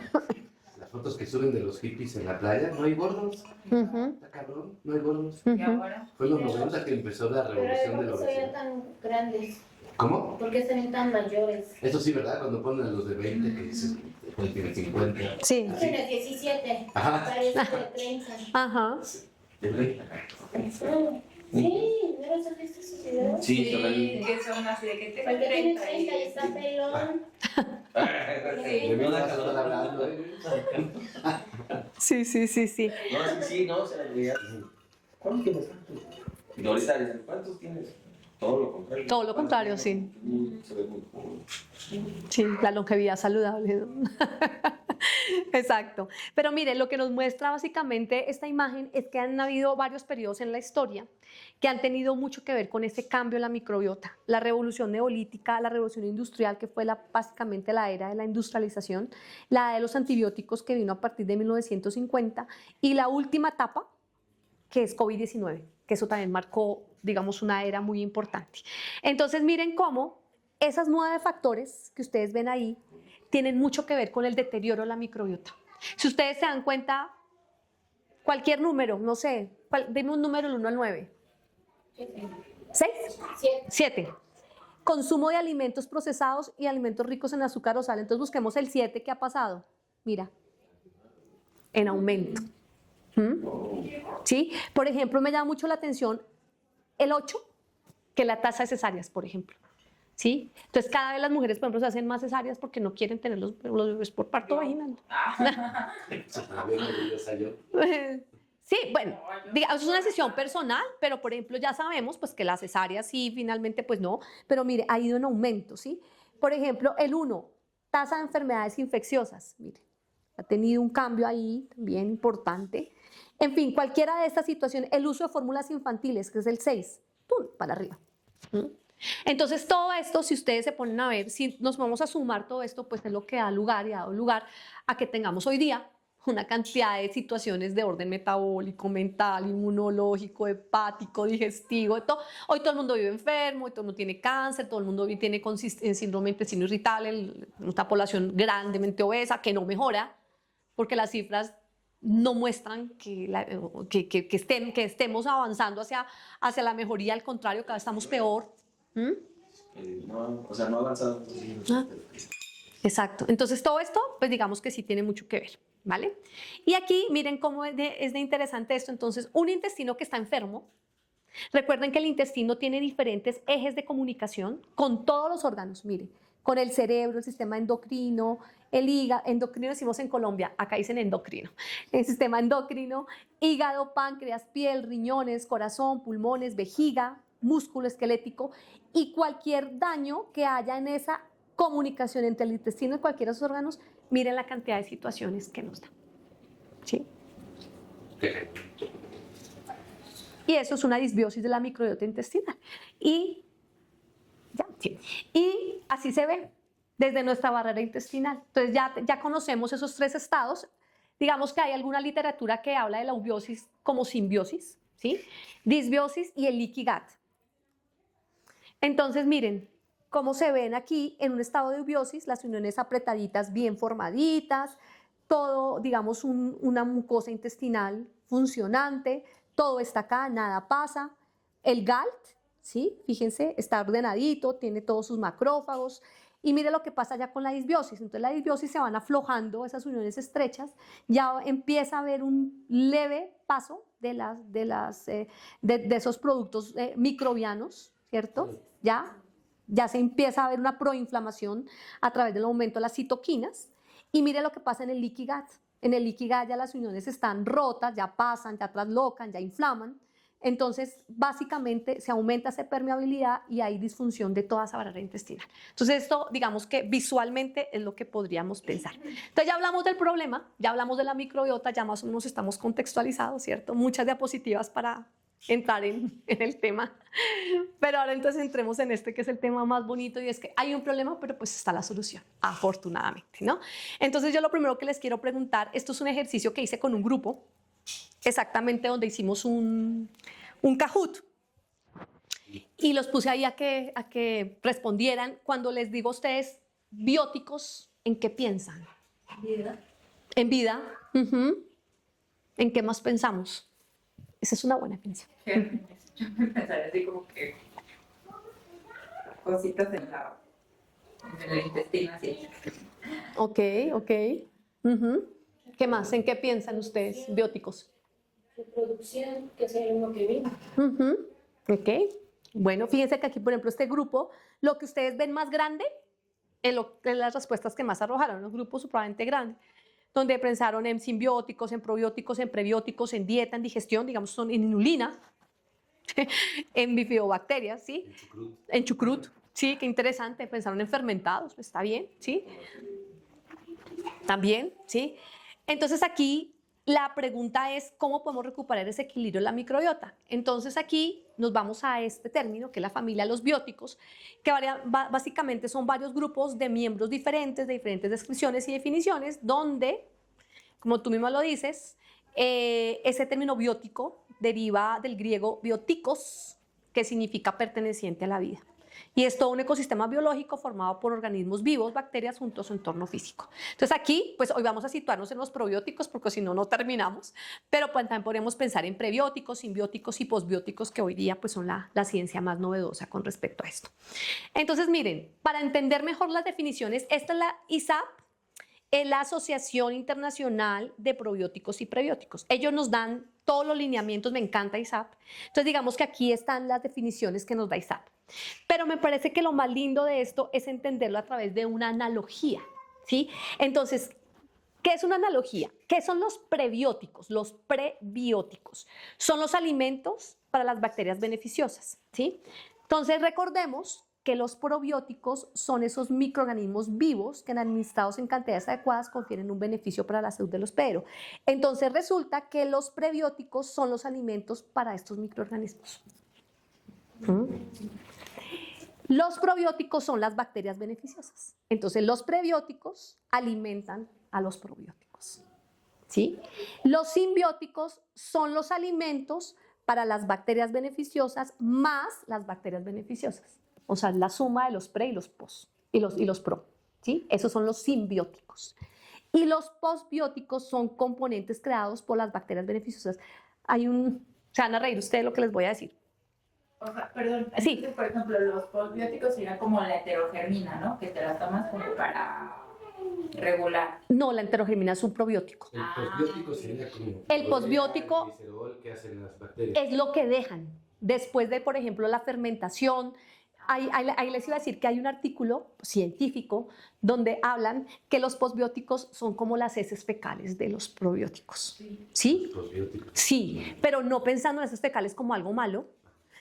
Las fotos que suben de los hippies en la playa, no hay gordos. Ujú, Está cabrón, no hay gordos. Y ujú. ahora, Fue en los 90 que empezó la Pero revolución de la ¿por qué se ven obesidad. tan grandes? ¿Cómo? ¿Por qué se ven tan mayores? Eso sí, ¿verdad? Cuando ponen a los de 20 que dices, pues tiene 50. Sí. Tiene 17. Ajá. Parece de 30. Ajá. De 30. Sí, ¿no los has visto esos videos? Sí, sí, que son así de que te Porque tiene 30 y está pelón. Le veo la calor hablando, ¿eh? Sí, sí, sí, sí. No, sí, no, o sea, ya. ¿Cuántos tienes? Y ahorita dicen, ¿cuántos tienes? Todo lo contrario. Todo lo contrario, sí. Se ve muy joven. Sí, la longevidad saludable, ¿no? Exacto. Pero mire, lo que nos muestra básicamente esta imagen es que han habido varios periodos en la historia que han tenido mucho que ver con ese cambio en la microbiota. La revolución neolítica, la revolución industrial, que fue básicamente la era de la industrialización, la de los antibióticos que vino a partir de 1950 y la última etapa, que es COVID-19, que eso también marcó, digamos, una era muy importante. Entonces, miren cómo esos 9 factores que ustedes ven ahí tienen mucho que ver con el deterioro de la microbiota. Si ustedes se dan cuenta, Cualquier número, no sé, dime un número del 1 al 9. 6. 7. Consumo de alimentos procesados y alimentos ricos en azúcar o sal. Entonces busquemos el 7, ¿qué ha pasado? Mira, en aumento. ¿Sí? Por ejemplo, me llama mucho la atención el 8, que es la tasa de cesáreas, por ejemplo. ¿Sí? Entonces, cada vez las mujeres, por ejemplo, se hacen más cesáreas porque no quieren tener los bebés por parto vaginal. Sí, bueno, digamos, es una decisión personal, pero por ejemplo ya sabemos pues que la cesárea sí, finalmente pues no, pero mire, ha ido en aumento, ¿sí? Por ejemplo, el 1, tasa de enfermedades infecciosas, mire, ha tenido un cambio ahí también importante. En fin, cualquiera de estas situaciones, el uso de fórmulas infantiles, que es el 6, ¡pum!, para arriba. Entonces todo esto, si ustedes se ponen a ver, si nos vamos a sumar todo esto, pues es lo que da lugar y ha dado lugar a que tengamos hoy día una cantidad de situaciones de orden metabólico, mental, inmunológico, hepático, digestivo, de todo. Hoy todo el mundo vive enfermo, hoy todo el mundo tiene cáncer, todo el mundo tiene síndrome de intestino irritable, una población grandemente obesa que no mejora, porque las cifras no muestran que estemos avanzando hacia la mejoría, al contrario, cada vez estamos peor. No, o sea, no ha avanzado. Exacto. Entonces todo esto, pues digamos que sí tiene mucho que ver, ¿vale? Y aquí miren cómo es de interesante esto. Entonces, un intestino que está enfermo, recuerden que el intestino tiene diferentes ejes de comunicación con todos los órganos, mire, con el cerebro, el sistema endocrino, el hígado, endocrino decimos en Colombia, acá dicen endocrino, el sistema endocrino, hígado, páncreas, piel, riñones, corazón, pulmones, vejiga, músculo esquelético, y cualquier daño que haya en esa comunicación entre el intestino y cualquiera de esos órganos, miren la cantidad de situaciones que nos da. ¿Sí? Y eso es una disbiosis de la microbiota intestinal. Y así se ve desde nuestra barrera intestinal. Entonces ya conocemos esos 3 estados. Digamos que hay alguna literatura que habla de la eubiosis como simbiosis, ¿sí? Disbiosis y el leaky gut. Entonces miren cómo se ven aquí en un estado de eubiosis, las uniones apretaditas bien formaditas, todo, digamos, una mucosa intestinal funcionante, todo está acá, nada pasa. El GALT, ¿sí? Fíjense, está ordenadito, tiene todos sus macrófagos. Y mire lo que pasa ya con la disbiosis. Entonces la disbiosis se van aflojando esas uniones estrechas, ya empieza a haber un leve paso de esos productos microbianos, ¿cierto? Ya se empieza a ver una proinflamación a través del aumento de las citoquinas. Y mire lo que pasa en el leaky gut. En el leaky gut ya las uniones están rotas, ya pasan, ya traslocan, ya inflaman. Entonces, básicamente, se aumenta esa permeabilidad y hay disfunción de toda esa barrera intestinal. Entonces, esto, digamos que visualmente es lo que podríamos pensar. Entonces, ya hablamos del problema, ya hablamos de la microbiota, ya más o menos estamos contextualizados, ¿cierto? Muchas diapositivas para entrar en el tema. Pero ahora entonces entremos en este que es el tema más bonito, y es que hay un problema, pero pues está la solución, afortunadamente, ¿no? Entonces yo lo primero que les quiero preguntar, esto es un ejercicio que hice con un grupo, exactamente donde hicimos un Kahoot, y los puse ahí a que respondieran. Cuando les digo a ustedes bióticos, ¿en qué piensan? Vida. En vida. ¿En qué más pensamos? Esa es una buena definición. Yo me pensaría así como que cositas en el intestino así. Ok. ¿Qué más? ¿En qué piensan ustedes, bióticos? Reproducción, que es lo que vino. Ok. Bueno, fíjense que aquí, por ejemplo, este grupo, lo que ustedes ven más grande es las respuestas que más arrojaron, un grupo supremamente grande, donde pensaron en simbióticos, en probióticos, en prebióticos, en dieta, en digestión, digamos, son en inulina, en bifidobacterias, ¿sí? En chucrut, sí, qué interesante, pensaron en fermentados, pues, está bien, ¿sí? También, ¿sí? Entonces aquí la pregunta es cómo podemos recuperar ese equilibrio en la microbiota. Entonces aquí nos vamos a este término, que es la familia de los bióticos, que básicamente son varios grupos de miembros diferentes, de diferentes descripciones y definiciones, donde, como tú mismo lo dices, ese término biótico deriva del griego biotikos, que significa perteneciente a la vida. Y es todo un ecosistema biológico formado por organismos vivos, bacterias, junto a su entorno físico. Entonces aquí, pues hoy vamos a situarnos en los probióticos porque si no, no terminamos. Pero pues, también podríamos pensar en prebióticos, simbióticos y posbióticos, que hoy día pues, son la ciencia más novedosa con respecto a esto. Entonces miren, para entender mejor las definiciones, esta es la ISAP, es la Asociación Internacional de Probióticos y Prebióticos. Ellos nos dan todos los lineamientos, me encanta ISAP. Entonces digamos que aquí están las definiciones que nos da ISAP. Pero me parece que lo más lindo de esto es entenderlo a través de una analogía, ¿sí? Entonces, ¿qué es una analogía? ¿Qué son los prebióticos? Los prebióticos son los alimentos para las bacterias beneficiosas, ¿sí? Entonces, recordemos que los probióticos son esos microorganismos vivos que administrados en cantidades adecuadas confieren un beneficio para la salud del hospedero. Entonces, resulta que los prebióticos son los alimentos para estos microorganismos. Los probióticos son las bacterias beneficiosas. Entonces, los prebióticos alimentan a los probióticos, ¿sí? Los simbióticos son los alimentos para las bacterias beneficiosas más las bacterias beneficiosas. O sea, la suma de los pre y los post y los pro, ¿sí? Esos son los simbióticos. Y los postbióticos son componentes creados por las bacterias beneficiosas. Se van a reír ustedes lo que les voy a decir. O sea, perdón, Sí. entonces, por ejemplo, los postbióticos serían como la heterogermina, ¿no? Que te la tomas como para regular. No, la enterogermina es un probiótico. El posbiótico sería como... El posbiótico el glicerol que hacen las bacterias. Es lo que dejan después de, por ejemplo, la fermentación. Ahí les iba a decir que hay un artículo científico donde hablan que los posbióticos son como las heces fecales de los probióticos. ¿Sí? Posbióticos. Sí, pero no pensando en heces fecales como algo malo,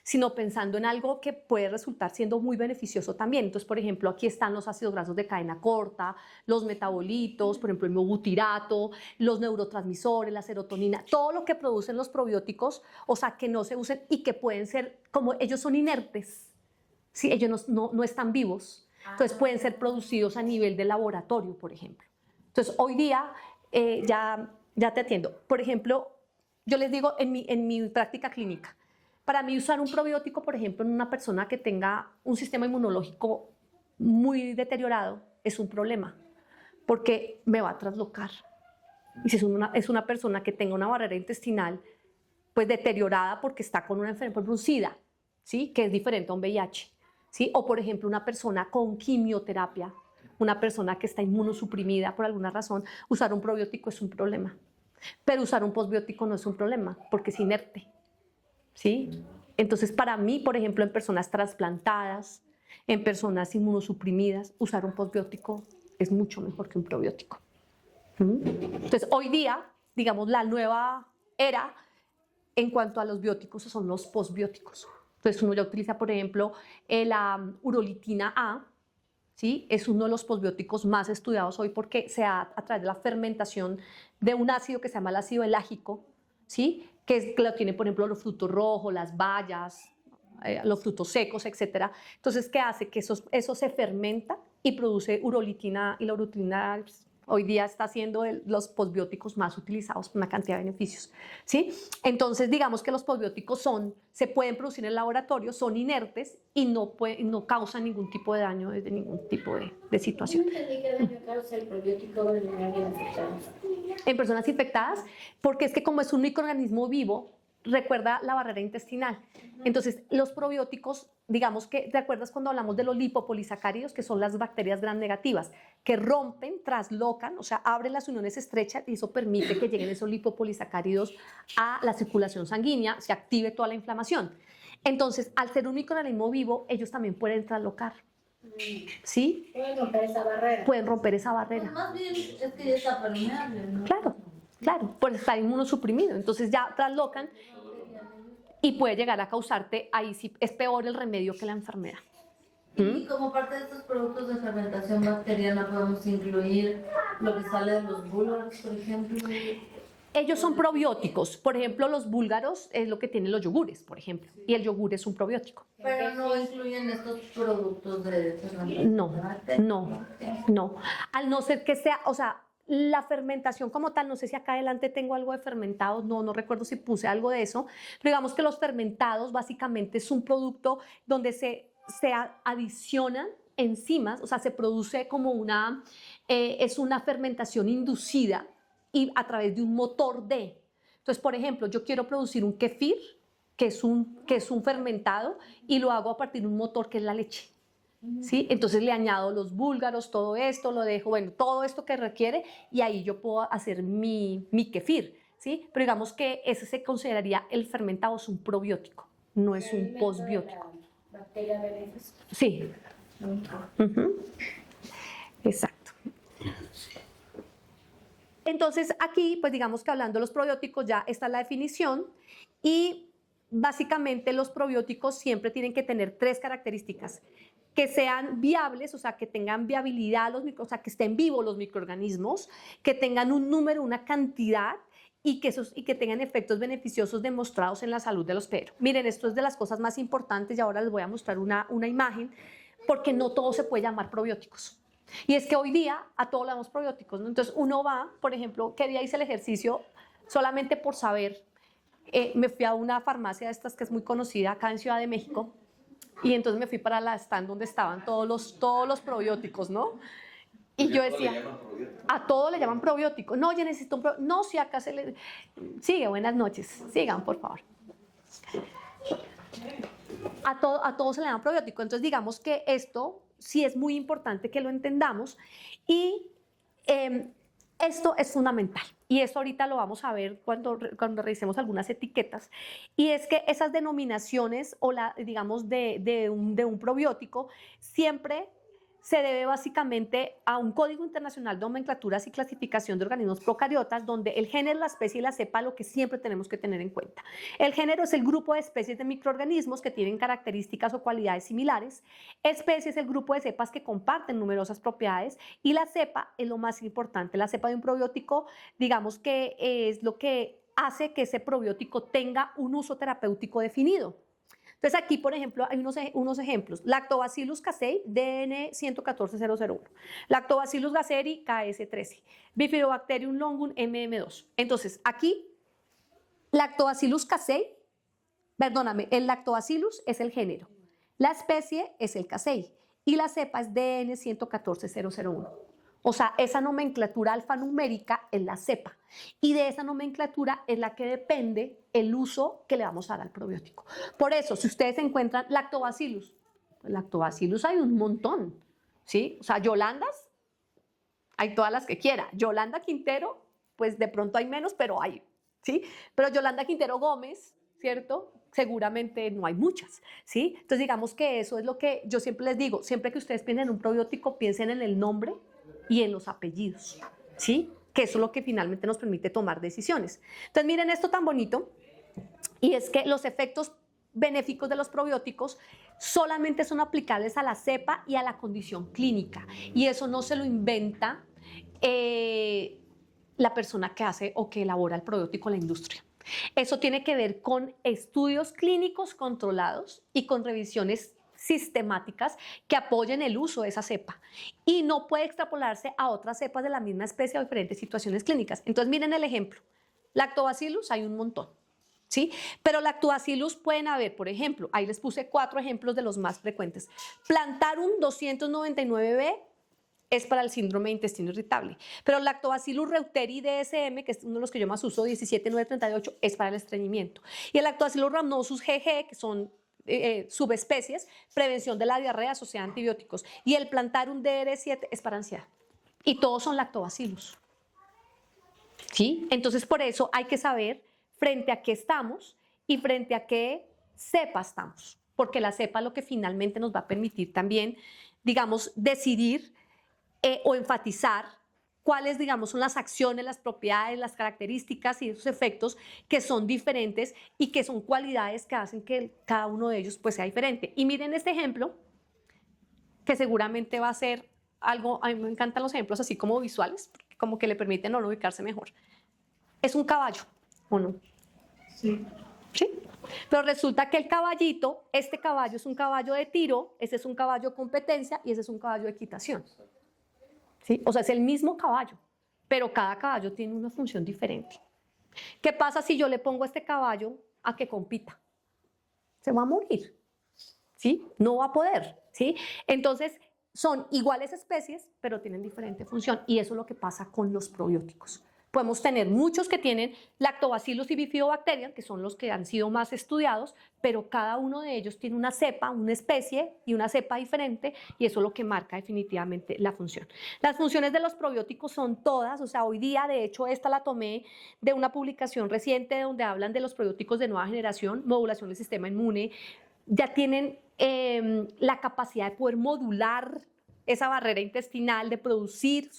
sino pensando en algo que puede resultar siendo muy beneficioso también. Entonces, por ejemplo, aquí están los ácidos grasos de cadena corta, los metabolitos, por ejemplo, el butirato, los neurotransmisores, la serotonina, todo lo que producen los probióticos, o sea, que no se usen y que pueden ser, como ellos son inertes, ¿sí? Ellos no están vivos, entonces pueden ser producidos a nivel de laboratorio, por ejemplo. Entonces, hoy día ya te atiendo. Por ejemplo, yo les digo en mi práctica clínica, para mí usar un probiótico, por ejemplo, en una persona que tenga un sistema inmunológico muy deteriorado es un problema, porque me va a traslocar. Y si es una persona que tenga una barrera intestinal pues deteriorada porque está con una enfermedad, por ejemplo, un SIDA, ¿sí? Que es diferente a un VIH, ¿sí? O, por ejemplo, una persona con quimioterapia, una persona que está inmunosuprimida por alguna razón, usar un probiótico es un problema. Pero usar un posbiótico no es un problema, porque es inerte. ¿Sí? Entonces, para mí, por ejemplo, en personas trasplantadas, en personas inmunosuprimidas, usar un posbiótico es mucho mejor que un probiótico. Entonces, hoy día, digamos, la nueva era en cuanto a los bióticos son los posbióticos. Entonces, uno ya utiliza, por ejemplo, la urolitina A, ¿sí? Es uno de los posbióticos más estudiados hoy porque se da a través de la fermentación de un ácido que se llama el ácido elágico, ¿sí? Que lo tienen, por ejemplo, los frutos rojos, las bayas, los frutos secos, etc. Entonces, ¿qué hace? Que eso se fermenta y produce urolitina, y la urolitina hoy día está siendo los posbióticos más utilizados por una cantidad de beneficios, ¿sí? Entonces, digamos que los posbióticos se pueden producir en el laboratorio, son inertes y no causan ningún tipo de daño desde ningún tipo de situación. No entendí qué daño causa el probiótico en alguien infectado. En personas infectadas, porque es que como es un microorganismo vivo, recuerda la barrera intestinal. Entonces, los probióticos, digamos que, ¿te acuerdas cuando hablamos de los lipopolisacáridos, que son las bacterias gram negativas, que rompen, traslocan, o sea, abren las uniones estrechas y eso permite que lleguen esos lipopolisacáridos a la circulación sanguínea, se active toda la inflamación. Entonces, al ser un microorganismo vivo, ellos también pueden traslocar. ¿Sí? Pueden romper esa barrera. Pueden romper esa barrera. Pues más bien es que ya está permeable, ¿no? Claro, por estar inmunosuprimido. Entonces ya traslocan y puede llegar a causarte, ahí sí es peor el remedio que la enfermedad. Y como parte de estos productos de fermentación bacteriana podemos incluir lo que sale de los búlgaros, por ejemplo. Ellos son probióticos. Por ejemplo, los búlgaros es lo que tienen los yogures, por ejemplo. Y el yogur es un probiótico. Pero no incluyen estos productos de fermentación. No. Al no ser que sea, o sea, la fermentación como tal, no sé si acá adelante tengo algo de fermentados, no recuerdo si puse algo de eso, pero digamos que los fermentados básicamente es un producto donde se adicionan enzimas, o sea, se produce como es una fermentación inducida y a través de un motor de. Entonces, por ejemplo, yo quiero producir un kefir, que es un fermentado, y lo hago a partir de un motor que es la leche. ¿Sí? Entonces le añado los búlgaros, todo esto, lo dejo, bueno, todo esto que requiere, y ahí yo puedo hacer mi kefir, ¿sí? Pero digamos que ese se consideraría, el fermentado es un probiótico, no es un posbiótico. Bacteria benéfica. Sí. Exacto. Entonces aquí, pues digamos que hablando de los probióticos, ya está la definición, y básicamente los probióticos siempre tienen que tener 3 características: que sean viables, o sea, que tengan viabilidad, o sea, que estén vivos los microorganismos, que tengan un número, una cantidad, y que tengan efectos beneficiosos demostrados en la salud de los perros. Miren, esto es de las cosas más importantes, y ahora les voy a mostrar una imagen, porque no todo se puede llamar probióticos. Y es que hoy día a todo le damos probióticos, ¿no? Entonces uno va, por ejemplo, ¿qué día hice el ejercicio? Solamente por saber, me fui a una farmacia de estas que es muy conocida acá en Ciudad de México, y entonces me fui para la stand donde estaban todos los probióticos, ¿no? Y yo decía, a todo le llaman probiótico. No, yo necesito un probiótico. No, si acá se le... Sigue, buenas noches. Sigan, por favor. A todo se le llama probiótico. Entonces, digamos que esto sí es muy importante que lo entendamos, y esto es fundamental. Y esto ahorita lo vamos a ver cuando revisemos algunas etiquetas. Y es que esas denominaciones, o digamos, de un probiótico, siempre se debe básicamente a un código internacional de nomenclaturas y clasificación de organismos procariotas, donde el género, la especie y la cepa, lo que siempre tenemos que tener en cuenta. El género es el grupo de especies de microorganismos que tienen características o cualidades similares. Especie es el grupo de cepas que comparten numerosas propiedades, y la cepa es lo más importante. La cepa de un probiótico, digamos que es lo que hace que ese probiótico tenga un uso terapéutico definido. Entonces aquí, por ejemplo, hay unos ejemplos. Lactobacillus casei, DN 114001. Lactobacillus gasseri, KS13. Bifidobacterium longum, MM2. Entonces aquí, Lactobacillus casei, perdóname, el Lactobacillus es el género, la especie es el casei, y la cepa es DN 114001. O sea, esa nomenclatura alfanumérica es la cepa, y de esa nomenclatura es la que depende el uso que le vamos a dar al probiótico. Por eso, si ustedes encuentran Lactobacillus, pues Lactobacillus hay un montón, ¿sí? O sea, Yolandas, hay todas las que quiera. Yolanda Quintero, pues de pronto hay menos, pero hay, ¿sí? Pero Yolanda Quintero Gómez, ¿cierto? Seguramente no hay muchas, ¿sí? Entonces, digamos que eso es lo que yo siempre les digo. Siempre que ustedes piensen en un probiótico, piensen en el nombre y en los apellidos, ¿sí? Que eso es lo que finalmente nos permite tomar decisiones. Entonces, miren esto tan bonito, y es que los efectos benéficos de los probióticos solamente son aplicables a la cepa y a la condición clínica, y eso no se lo inventa la persona que hace o que elabora el probiótico en la industria. Eso tiene que ver con estudios clínicos controlados y con revisiones sistemáticas que apoyen el uso de esa cepa, y no puede extrapolarse a otras cepas de la misma especie o diferentes situaciones clínicas. Entonces, miren el ejemplo. Lactobacillus hay un montón, ¿sí? Pero Lactobacillus pueden haber, por ejemplo, ahí les puse 4 ejemplos de los más frecuentes. Plantarum 299b es para el síndrome de intestino irritable, pero Lactobacillus reuteri DSM, que es uno de los que yo más uso, 17938, es para el estreñimiento. Y el Lactobacillus rhamnosus GG, que son subespecies, prevención de la diarrea asociada a antibióticos. Y el Plantarum DR7 es para ansiedad. Y todos son lactobacillus, ¿sí? Entonces, por eso hay que saber frente a qué estamos y frente a qué cepa estamos, porque la cepa es lo que finalmente nos va a permitir también, digamos, decidir o enfatizar cuáles, digamos, son las acciones, las propiedades, las características y esos efectos que son diferentes y que son cualidades que hacen que cada uno de ellos pues sea diferente. Y miren este ejemplo, que seguramente va a ser algo, a mí me encantan los ejemplos así como visuales, como que le permiten a uno ubicarse mejor. Es un caballo, ¿o no? Sí. ¿Sí? Pero resulta que el caballito, este caballo es un caballo de tiro, ese es un caballo de competencia y ese es un caballo de equitación. ¿Sí? O sea, es el mismo caballo, pero cada caballo tiene una función diferente. ¿Qué pasa si yo le pongo a este caballo a que compita? Se va a morir, ¿sí? No va a poder, ¿sí? Entonces, son iguales especies, pero tienen diferente función y eso es lo que pasa con los probióticos. Podemos tener muchos que tienen lactobacillus y bifidobacterias, que son los que han sido más estudiados, pero cada uno de ellos tiene una cepa, una especie y una cepa diferente y eso es lo que marca definitivamente la función. Las funciones de los probióticos son todas, o sea, hoy día, de hecho, esta la tomé de una publicación reciente donde hablan de los probióticos de nueva generación, modulación del sistema inmune, ya tienen la capacidad de poder modular esa barrera intestinal, de producir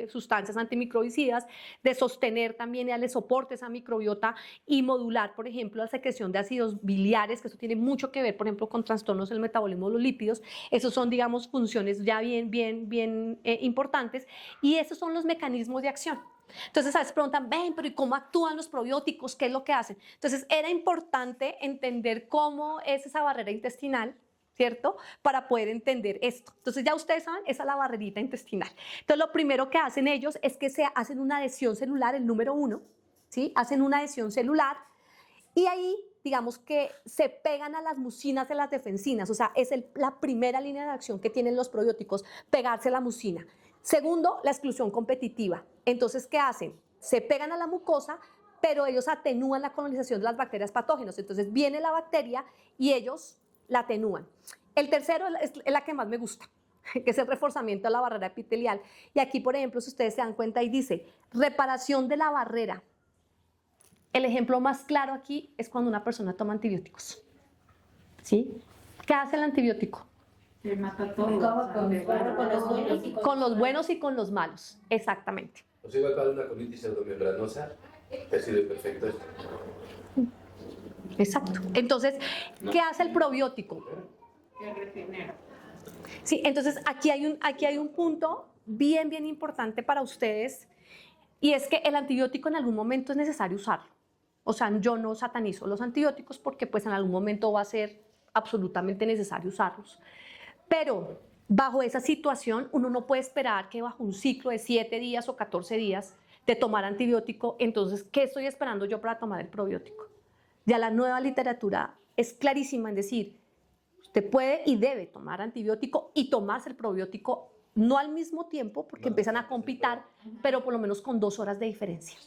sustancias antimicrobicidas, de sostener también y darle soporte a esa microbiota y modular, por ejemplo, la secreción de ácidos biliares, que eso tiene mucho que ver, por ejemplo, con trastornos del metabolismo de los lípidos. Esos son, digamos, funciones ya bien importantes y esos son los mecanismos de acción. Entonces, a veces preguntan, ven, pero ¿y cómo actúan los probióticos? ¿Qué es lo que hacen? Entonces, era importante entender cómo es esa barrera intestinal, ¿cierto? Para poder entender esto. Entonces, ya ustedes saben, esa es la barrerita intestinal. Entonces, lo primero que hacen ellos es que se hacen una adhesión celular, el número 1, ¿sí? Hacen una adhesión celular y ahí, digamos que se pegan a las mucinas de las defensinas, o sea, es la primera línea de acción que tienen los probióticos, pegarse a la mucina. Segundo, la exclusión competitiva. Entonces, ¿qué hacen? Se pegan a la mucosa, pero ellos atenúan la colonización de las bacterias patógenas. Entonces, viene la bacteria y ellos la atenúan. El tercero es la que más me gusta, que es el reforzamiento de la barrera epitelial. Y aquí, por ejemplo, si ustedes se dan cuenta, ahí dice reparación de la barrera. El ejemplo más claro aquí es cuando una persona toma antibióticos. ¿Sí? ¿Qué hace el antibiótico? Se mata todo. Con los buenos y con los malos, exactamente. O sea, igual para una colitis pseudomembranosa, te sirve perfecto esto. Exacto. Entonces, ¿qué hace el probiótico? Se regenera. Sí, entonces aquí hay un punto bien importante para ustedes y es que el antibiótico en algún momento es necesario usarlo. O sea, yo no satanizo los antibióticos porque pues en algún momento va a ser absolutamente necesario usarlos. Pero bajo esa situación uno no puede esperar que bajo un ciclo de 7 días o 14 días de tomar antibiótico, entonces, ¿qué estoy esperando yo para tomar el probiótico? Ya la nueva literatura es clarísima en decir, usted puede y debe tomar antibiótico y tomarse el probiótico no al mismo tiempo porque empiezan a compitar, pero por lo menos con 2 horas de diferencia.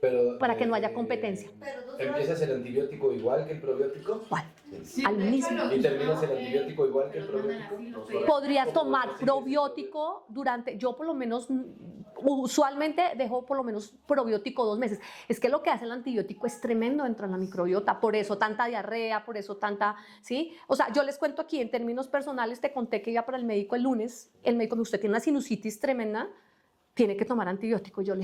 Pero, para que no haya competencia. ¿Empiezas el antibiótico igual que el probiótico? ¿Cuál? Sí, Al mismo. ¿Y terminas el antibiótico igual que el probiótico? Podrías tomar probiótico durante, yo por lo menos, usualmente dejo por lo menos probiótico 2 meses. Es que lo que hace el antibiótico es tremendo dentro de la microbiota, por eso tanta diarrea, por eso tanta, ¿sí? O sea, yo les cuento aquí en términos personales, te conté que iba para el médico el lunes, el médico me dijo, usted tiene una sinusitis tremenda, tiene que tomar antibiótico. Yo,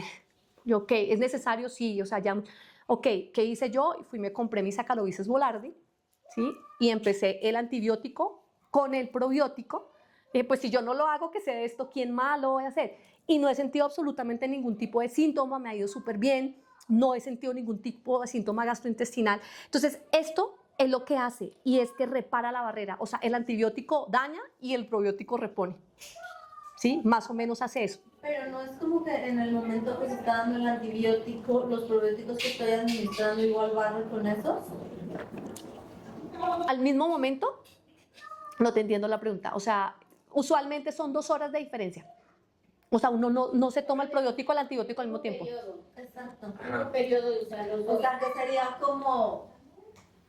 ok, ¿es necesario? Sí, o sea, ya, ok, ¿qué hice yo? Fui, me compré mi Saccharomyces boulardii, ¿sí? Y empecé el antibiótico con el probiótico. Pues si yo no lo hago, que sé de esto, ¿quién más lo voy a hacer? Y no he sentido absolutamente ningún tipo de síntoma, me ha ido súper bien, no he sentido ningún tipo de síntoma gastrointestinal. Entonces, esto es lo que hace y es que repara la barrera. O sea, el antibiótico daña y el probiótico repone. ¿Sí? Más o menos hace eso. Pero no es como que en el momento que se está dando el antibiótico, los probióticos que estoy administrando igual barro con esos. Al mismo momento, no te entiendo la pregunta. O sea, usualmente son 2 horas de diferencia. O sea, uno no se toma el probiótico y el antibiótico al mismo tiempo. Exacto. Un periodo de usar los O sea, que sería como...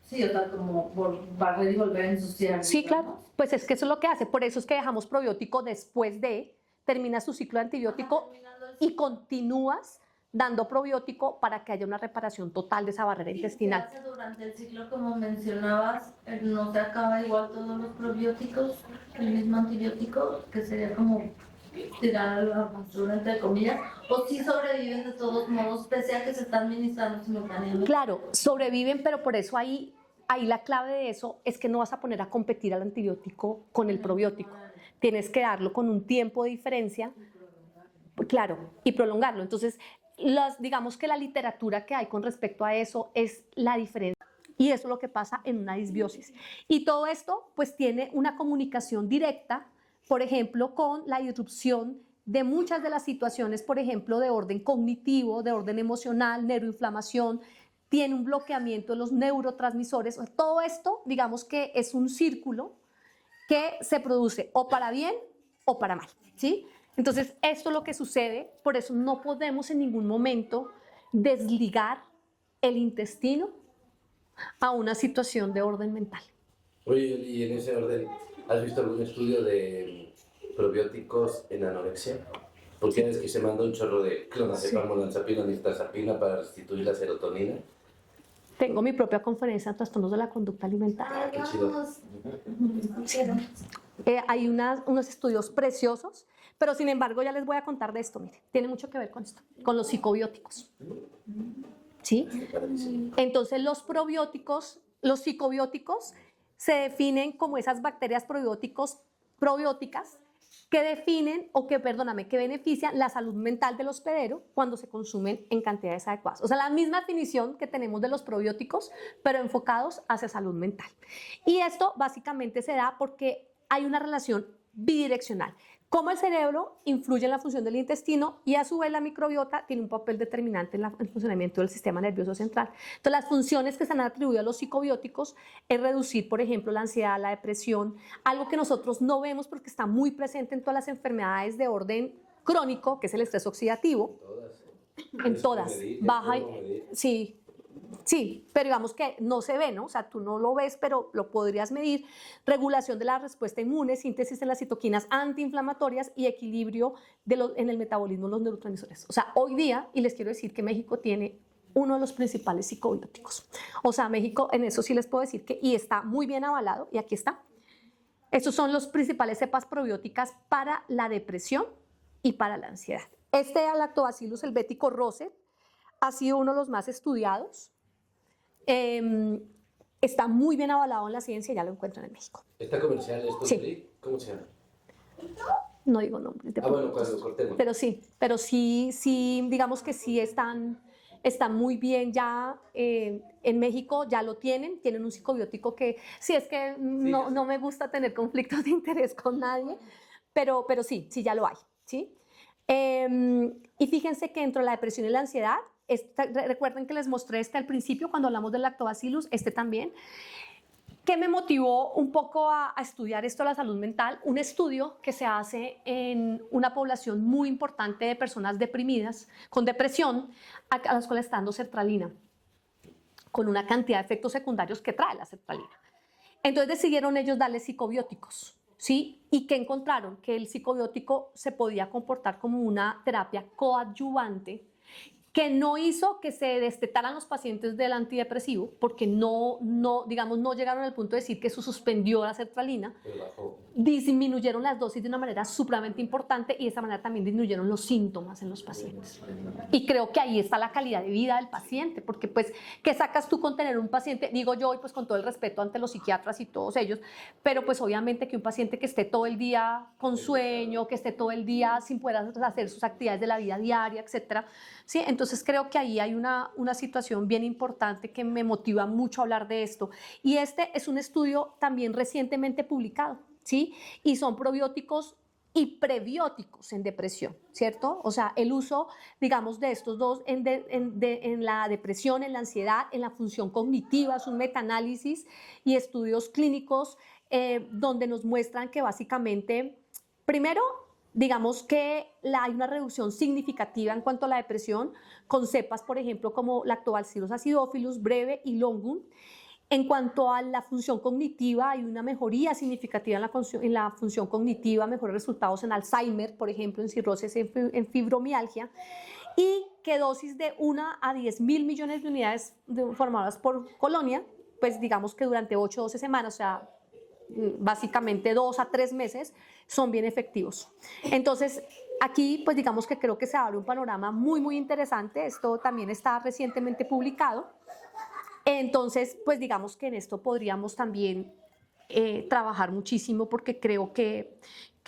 Sí, o sea, como barrer y volver a ensuciar. Sí, digamos. claro. Pues es que eso es lo que hace. Por eso es que dejamos probiótico después de termina su ciclo de antibiótico y continúas dando probiótico para que haya una reparación total de esa barrera intestinal. ¿Qué hace durante el ciclo, como mencionabas, no se acaba igual todos los probióticos, el mismo antibiótico, que sería como tirar a la basura, entre comillas, o si sobreviven de todos modos, pese a que se está administrando simultáneamente? Claro, sobreviven, pero por eso ahí la clave de eso es que no vas a poner a competir al antibiótico con el probiótico. Tienes que darlo con un tiempo de diferencia, claro, y prolongarlo. Entonces, digamos que la literatura que hay con respecto a eso es la diferencia. Y eso es lo que pasa en una disbiosis. Y todo esto, pues, tiene una comunicación directa, por ejemplo, con la irrupción de muchas de las situaciones, por ejemplo, de orden cognitivo, de orden emocional, neuroinflamación, tiene un bloqueamiento de los neurotransmisores. Todo esto, digamos que es un círculo que se produce o para bien o para mal, ¿sí? Entonces, esto es lo que sucede, por eso no podemos en ningún momento desligar el intestino a una situación de orden mental. Oye, y en ese orden, ¿has visto algún estudio de probióticos en anorexia? Porque es que se manda un chorro de clonazepam, olanzapina, niftarzapina para restituir la serotonina. Tengo mi propia conferencia en trastornos de la conducta alimentaria. Qué chido. Hay unos estudios preciosos, pero sin embargo ya les voy a contar de esto, mire, tiene mucho que ver con esto, con los psicobióticos. ¿Sí? Entonces los probióticos, los psicobióticos se definen como esas bacterias probióticas que definen que benefician la salud mental del hospedero cuando se consumen en cantidades adecuadas. O sea, la misma definición que tenemos de los probióticos, pero enfocados hacia salud mental. Y esto básicamente se da porque hay una relación bidireccional. Cómo el cerebro influye en la función del intestino y a su vez la microbiota tiene un papel determinante en el funcionamiento del sistema nervioso central. Entonces, las funciones que se han atribuido a los psicobióticos es reducir, por ejemplo, la ansiedad, la depresión, algo que nosotros no vemos porque está muy presente en todas las enfermedades de orden crónico, que es el estrés oxidativo. En todas. Baja, sí. Sí, pero digamos que no se ve, ¿no? O sea, tú no lo ves, pero lo podrías medir. Regulación de la respuesta inmune, síntesis de las citoquinas antiinflamatorias y equilibrio en el metabolismo de los neurotransmisores. O sea, hoy día, y les quiero decir que México tiene uno de los principales psicobióticos. O sea, México, en eso sí les puedo decir que, y está muy bien avalado, y aquí está. Estos son los principales cepas probióticas para la depresión y para la ansiedad. Este Lactobacillus helvético roset ha sido uno de los más estudiados. Está muy bien avalado en la ciencia, ya lo encuentran en México. ¿Está comercial esto? Sí. ¿Cómo se llama? No digo nombres de bueno, cuando cortemos. Pero sí, digamos que sí están muy bien ya en México, ya lo tienen un psicobiótico que, sí, es que no me gusta tener conflictos de interés con nadie, pero sí ya lo hay, ¿sí? Y fíjense que dentro de la depresión y la ansiedad, recuerden que les mostré al principio cuando hablamos del lactobacillus, también, que me motivó un poco a estudiar esto de la salud mental, un estudio que se hace en una población muy importante de personas deprimidas, con depresión, a las cuales está dando sertralina, con una cantidad de efectos secundarios que trae la sertralina. Entonces decidieron ellos darle psicobióticos, ¿sí? ¿Y qué encontraron? Que el psicobiótico se podía comportar como una terapia coadyuvante que no hizo que se destetaran los pacientes del antidepresivo, porque no llegaron al punto de decir que eso suspendió la sertralina, disminuyeron las dosis de una manera supremamente importante y de esa manera también disminuyeron los síntomas en los pacientes. Y creo que ahí está la calidad de vida del paciente, porque pues, ¿qué sacas tú con tener un paciente? Digo yo, y pues con todo el respeto ante los psiquiatras y todos ellos, pero pues obviamente que un paciente que esté todo el día con sueño, que esté todo el día sin poder hacer sus actividades de la vida diaria, etcétera, ¿sí? Entonces creo que ahí hay una situación bien importante que me motiva mucho a hablar de esto. Y este es un estudio también recientemente publicado, ¿sí? Y son probióticos y prebióticos en depresión, ¿cierto? O sea, el uso, digamos, de estos dos en la depresión, en la ansiedad, en la función cognitiva, es un metaanálisis y estudios clínicos donde nos muestran que básicamente, primero, digamos que hay una reducción significativa en cuanto a la depresión con cepas, por ejemplo, como Lactobacillus acidophilus, breve y longum. En cuanto a la función cognitiva, hay una mejoría significativa en la función cognitiva, mejores resultados en Alzheimer, por ejemplo, en cirrosis, en fibromialgia, y que dosis de 1 a 10 mil millones de unidades formadas por colonia, pues digamos que durante 8 o 12 semanas, o sea, básicamente 2 a 3 meses, son bien efectivos. Entonces, aquí pues digamos que creo que se abre un panorama muy, muy interesante. Esto también está recientemente publicado. Entonces, pues digamos que en esto podríamos también trabajar muchísimo porque creo que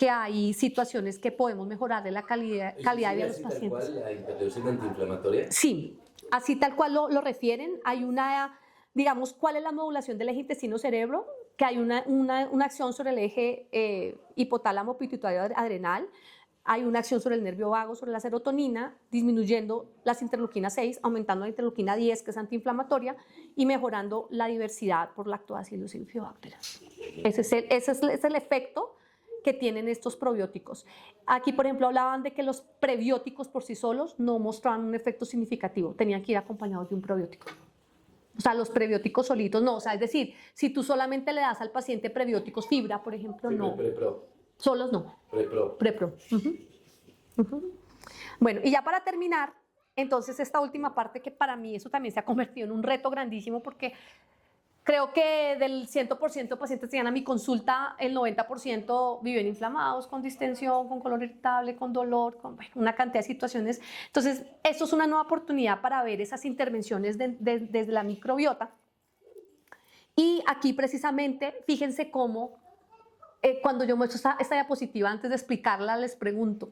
hay situaciones que podemos mejorar de la calidad de vida de los pacientes. ¿Tal cual la interleucina antiinflamatoria? Sí, así tal cual lo refieren. Hay una, digamos, ¿cuál es la modulación del eje intestino-cerebro? Que hay una acción sobre el eje hipotálamo pituitario adrenal, hay una acción sobre el nervio vago, sobre la serotonina, disminuyendo las interleuquinas 6, aumentando la interleuquina 10, que es antiinflamatoria, y mejorando la diversidad por lactobacillus y bifidobacterias. Ese es el efecto que tienen estos probióticos. Aquí, por ejemplo, hablaban de que los prebióticos por sí solos no mostraban un efecto significativo, tenían que ir acompañados de un probiótico. O sea, los prebióticos solitos no. O sea, es decir, si tú solamente le das al paciente prebióticos fibra, por ejemplo, no. Prepro. Solos no. Prepro. Prepro. Bueno, y ya para terminar, entonces esta última parte que para mí eso también se ha convertido en un reto grandísimo porque creo que del 100% de pacientes que llegan a mi consulta, el 90% viven inflamados, con distensión, con colon irritable, con dolor, con una cantidad de situaciones. Entonces, esto es una nueva oportunidad para ver esas intervenciones desde la microbiota. Y aquí precisamente, fíjense cómo, cuando yo muestro esta diapositiva, antes de explicarla, les pregunto,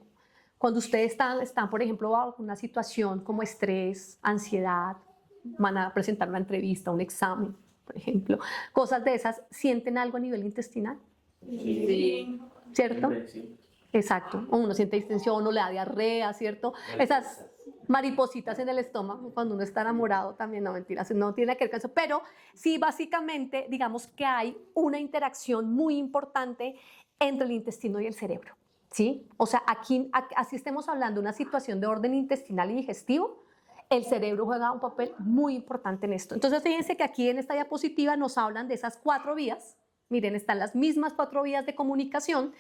cuando ustedes están, por ejemplo, bajo una situación como estrés, ansiedad, van a presentar una entrevista, un examen, por ejemplo, cosas de esas, ¿sienten algo a nivel intestinal? Sí. ¿Cierto? Sí. Exacto. O uno siente distensión, o le da diarrea, ¿cierto? Esas maripositas en el estómago, cuando uno está enamorado también, no, mentiras, no tiene que ver con eso, pero sí, básicamente, digamos que hay una interacción muy importante entre el intestino y el cerebro, ¿sí? O sea, aquí, así estemos hablando de una situación de orden intestinal y digestivo, el cerebro juega un papel muy importante en esto. Entonces, fíjense que aquí en esta diapositiva nos hablan de esas 4 vías. Miren, están las mismas 4 vías de comunicación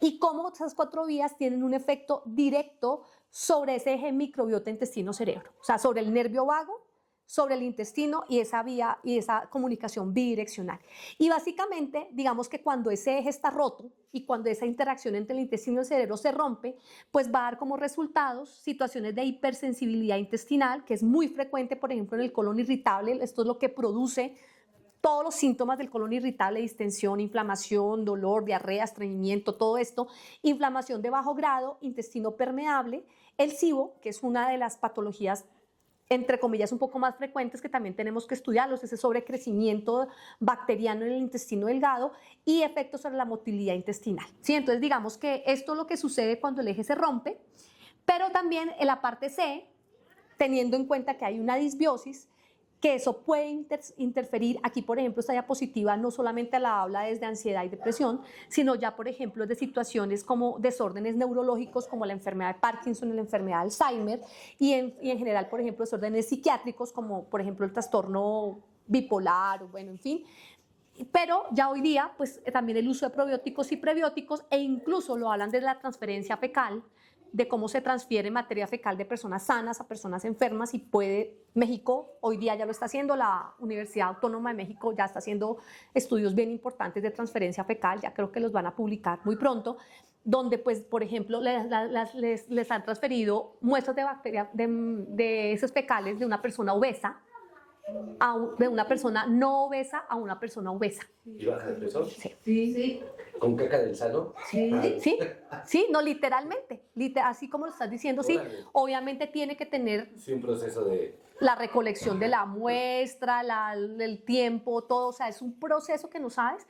y cómo esas 4 vías tienen un efecto directo sobre ese eje microbiota intestino-cerebro. O sea, sobre el nervio vago, sobre el intestino y esa vía y esa comunicación bidireccional. Y básicamente, digamos que cuando ese eje está roto y cuando esa interacción entre el intestino y el cerebro se rompe, pues va a dar como resultados situaciones de hipersensibilidad intestinal, que es muy frecuente, por ejemplo, en el colon irritable. Esto es lo que produce todos los síntomas del colon irritable: distensión, inflamación, dolor, diarrea, estreñimiento, todo esto, inflamación de bajo grado, intestino permeable, el SIBO, que es una de las patologías entre comillas un poco más frecuentes que también tenemos que estudiarlos, ese sobrecrecimiento bacteriano en el intestino delgado y efectos sobre la motilidad intestinal, ¿sí? Entonces digamos que esto es lo que sucede cuando el eje se rompe, pero también en la parte C, teniendo en cuenta que hay una disbiosis, que eso puede interferir. Aquí, por ejemplo, esta diapositiva no solamente la habla desde ansiedad y depresión, sino ya, por ejemplo, de situaciones como desórdenes neurológicos como la enfermedad de Parkinson y la enfermedad de Alzheimer, y en general, por ejemplo, desórdenes psiquiátricos como, por ejemplo, el trastorno bipolar, o bueno, en fin. Pero ya hoy día, pues también el uso de probióticos y prebióticos, e incluso lo hablan de la transferencia fecal, de cómo se transfiere materia fecal de personas sanas a personas enfermas, y México hoy día ya lo está haciendo, la Universidad Autónoma de México ya está haciendo estudios bien importantes de transferencia fecal, ya creo que los van a publicar muy pronto, donde pues, por ejemplo, les han transferido muestras de bacterias de heces fecales de una persona obesa, de una persona no obesa a una persona obesa. ¿Y baja de peso? Sí. Sí. ¿Con caca del sano? Sí, no, literalmente, así como lo estás diciendo, sí, Órale. obviamente tiene que tener Sí, un proceso de... la recolección de la muestra, el tiempo, todo, o sea, es un proceso que no sabes,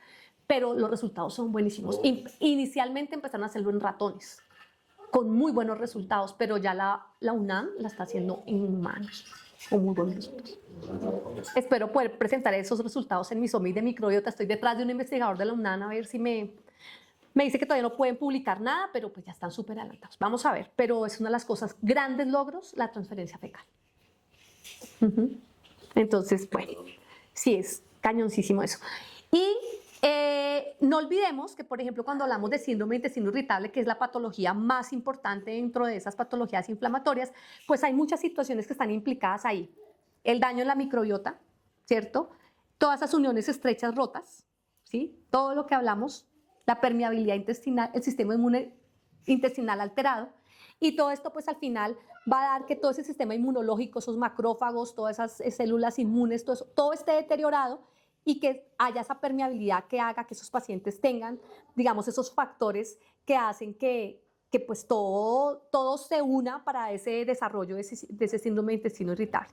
pero los resultados son buenísimos. Inicialmente empezaron a hacerlo en ratones, con muy buenos resultados, pero ya la UNAM la está haciendo en humanos, con muy buenos resultados. Espero poder presentar esos resultados en mi Summit de microbiota. Estoy detrás de un investigador de la UNAM a ver si me dice que todavía no pueden publicar nada, pero pues ya están súper adelantados. Vamos a ver, pero es una de las cosas, grandes logros, la transferencia fecal. Entonces, bueno, sí es cañoncísimo eso. Y no olvidemos que, por ejemplo, cuando hablamos de síndrome de intestino irritable, que es la patología más importante dentro de esas patologías inflamatorias, pues hay muchas situaciones que están implicadas ahí. El daño en la microbiota, ¿cierto? Todas esas uniones estrechas rotas, ¿sí? Todo lo que hablamos, la permeabilidad intestinal, el sistema inmune intestinal alterado, y todo esto pues al final va a dar que todo ese sistema inmunológico, esos macrófagos, todas esas células inmunes, todo eso, todo esté deteriorado, y que haya esa permeabilidad que haga que esos pacientes tengan, digamos, esos factores que hacen que pues todo se una para ese desarrollo de ese síndrome de intestino irritable.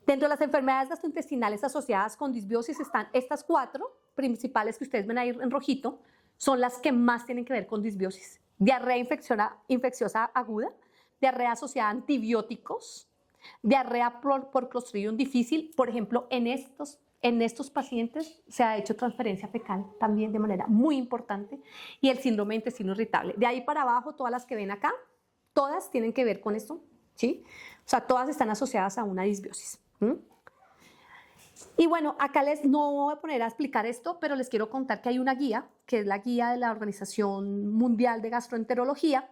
Dentro de las enfermedades gastrointestinales asociadas con disbiosis están estas 4 principales que ustedes ven ahí en rojito, son las que más tienen que ver con disbiosis. Diarrea infecciosa aguda, diarrea asociada a antibióticos, diarrea por Clostridium difícil. Por ejemplo, en en estos pacientes se ha hecho transferencia fecal también de manera muy importante y el síndrome de intestino irritable. De ahí para abajo, todas las que ven acá, todas tienen que ver con esto, ¿sí? O sea, todas están asociadas a una disbiosis. Y bueno, acá no voy a poner a explicar esto, pero les quiero contar que hay una guía, que es la guía de la Organización Mundial de Gastroenterología,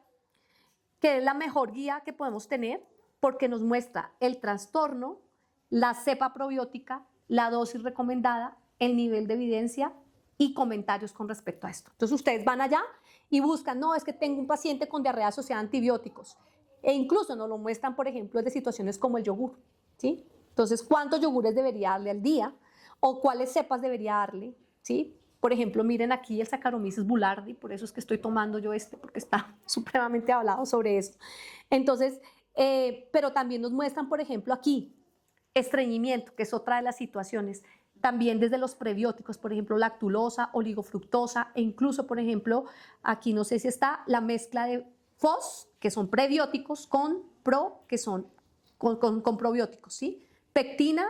que es la mejor guía que podemos tener porque nos muestra el trastorno, la cepa probiótica, la dosis recomendada, el nivel de evidencia y comentarios con respecto a esto. Entonces ustedes van allá y buscan, no, es que tengo un paciente con diarrea asociada a antibióticos. E incluso nos lo muestran, por ejemplo, de situaciones como el yogur, ¿sí? Entonces, ¿cuántos yogures debería darle al día? ¿O cuáles cepas debería darle? ¿Sí? Por ejemplo, miren aquí el Saccharomyces boulardii, por eso es que estoy tomando yo porque está supremamente hablado sobre eso. Entonces, pero también nos muestran, por ejemplo, aquí, estreñimiento, que es otra de las situaciones. También desde los prebióticos, por ejemplo, lactulosa, oligofructosa, e incluso, por ejemplo, aquí no sé si está la mezcla de FOS, que son prebióticos, con PRO, que son con probióticos, ¿sí? Pectina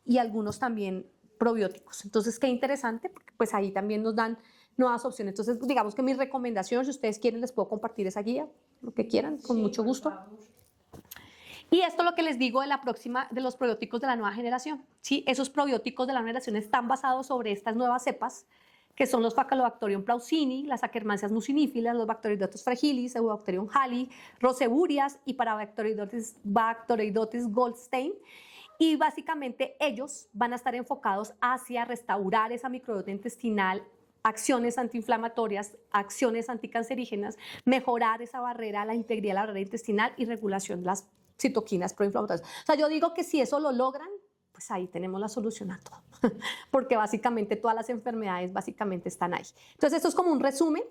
y algunos también probióticos. Entonces, qué interesante, porque pues ahí también nos dan nuevas opciones. Entonces, digamos que mi recomendación, si ustedes quieren, les puedo compartir esa guía, lo que quieran, con mucho gusto. Y esto es lo que les digo de los probióticos de la nueva generación, ¿sí? Esos probióticos de la nueva generación están basados sobre estas nuevas cepas, que son los Faecalibacterium prausini, las Akkermansias mucinífilas, los Bacteroidetes fragilis, Eubacterium halley, Roseburias y Bacteroidetes goldstein. Y básicamente ellos van a estar enfocados hacia restaurar esa microbiota intestinal, acciones antiinflamatorias, acciones anticancerígenas, mejorar esa barrera, la integridad de la barrera intestinal y regulación de las citoquinas proinflamatorias. O sea, yo digo que si eso lo logran, pues ahí tenemos la solución a todo, porque básicamente todas las enfermedades básicamente están ahí. Entonces, esto es como un resumen.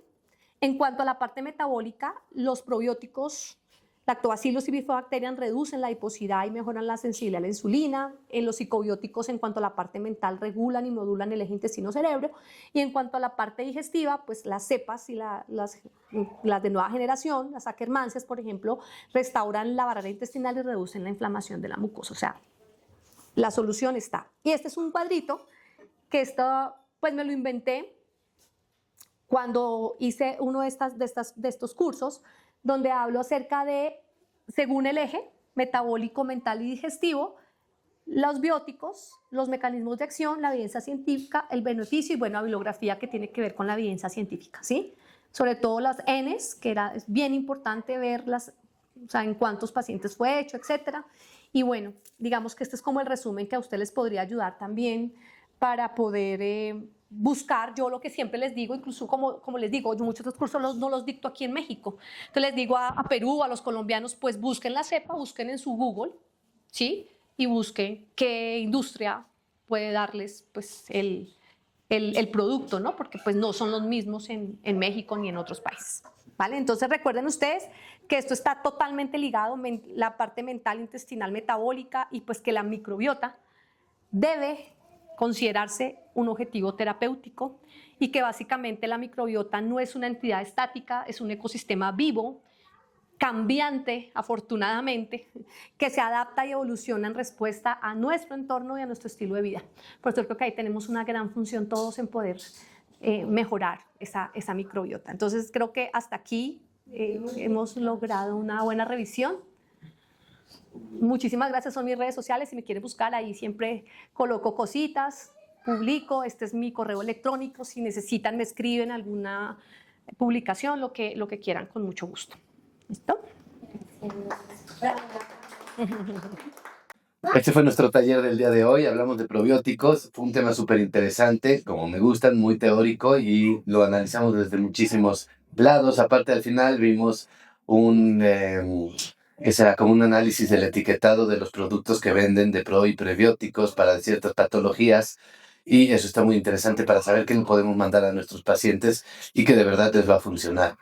En cuanto a la parte metabólica, los probióticos Lactobacillus y Bifidobacterium reducen la adiposidad y mejoran la sensibilidad a la insulina. En los psicobióticos, en cuanto a la parte mental, regulan y modulan el eje intestino-cerebro. Y en cuanto a la parte digestiva, pues las cepas y las de nueva generación, las Akkermansias, por ejemplo, restauran la barrera intestinal y reducen la inflamación de la mucosa. O sea, la solución está. Y este es un cuadrito que pues me lo inventé cuando hice uno de estos cursos, donde hablo acerca de, según el eje metabólico, mental y digestivo, los bióticos, los mecanismos de acción, la evidencia científica, el beneficio y, bueno, bibliografía que tiene que ver con la evidencia científica, ¿sí? Sobre todo las Ns, que es bien importante verlas, o sea, en cuántos pacientes fue hecho, etcétera. Y bueno, digamos que este es como el resumen que a usted les podría ayudar también para poder buscar. Yo lo que siempre les digo, incluso como les digo, yo muchos de los cursos no los dicto aquí en México. Entonces les digo a Perú, a los colombianos, pues busquen la cepa, busquen en su Google, ¿sí? Y busquen qué industria puede darles pues el producto, ¿no? Porque pues no son los mismos en México ni en otros países, ¿vale? Entonces recuerden ustedes que esto está totalmente ligado, la parte mental, intestinal, metabólica, y pues que la microbiota debe considerarse un objetivo terapéutico y que básicamente la microbiota no es una entidad estática, es un ecosistema vivo, cambiante, afortunadamente, que se adapta y evoluciona en respuesta a nuestro entorno y a nuestro estilo de vida. Por eso creo que ahí tenemos una gran función todos en poder mejorar esa microbiota. Entonces creo que hasta aquí hemos logrado una buena revisión. Muchísimas gracias, son mis redes sociales, si me quieren buscar ahí siempre coloco cositas, publico, este es mi correo electrónico, si necesitan me escriben alguna publicación, lo que quieran, con mucho gusto. ¿Listo? Este fue nuestro taller del día de hoy, hablamos de probióticos, fue un tema súper interesante, como me gustan, muy teórico y lo analizamos desde muchísimos lados. Aparte, al final vimos como un análisis del etiquetado de los productos que venden de pro y prebióticos para ciertas patologías, y eso está muy interesante para saber qué podemos mandar a nuestros pacientes y que de verdad les va a funcionar.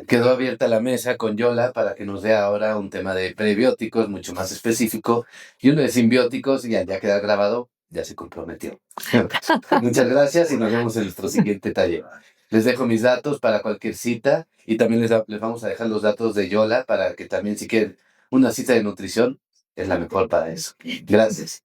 Quedó abierta la mesa con Yola para que nos dé ahora un tema de prebióticos mucho más específico y uno de simbióticos, y al ya quedar grabado, ya se comprometió. Muchas gracias y nos vemos en nuestro siguiente taller. Les dejo mis datos para cualquier cita y también les vamos a dejar los datos de Yola para que también, si quieren una cita de nutrición, es la mejor para eso. Gracias.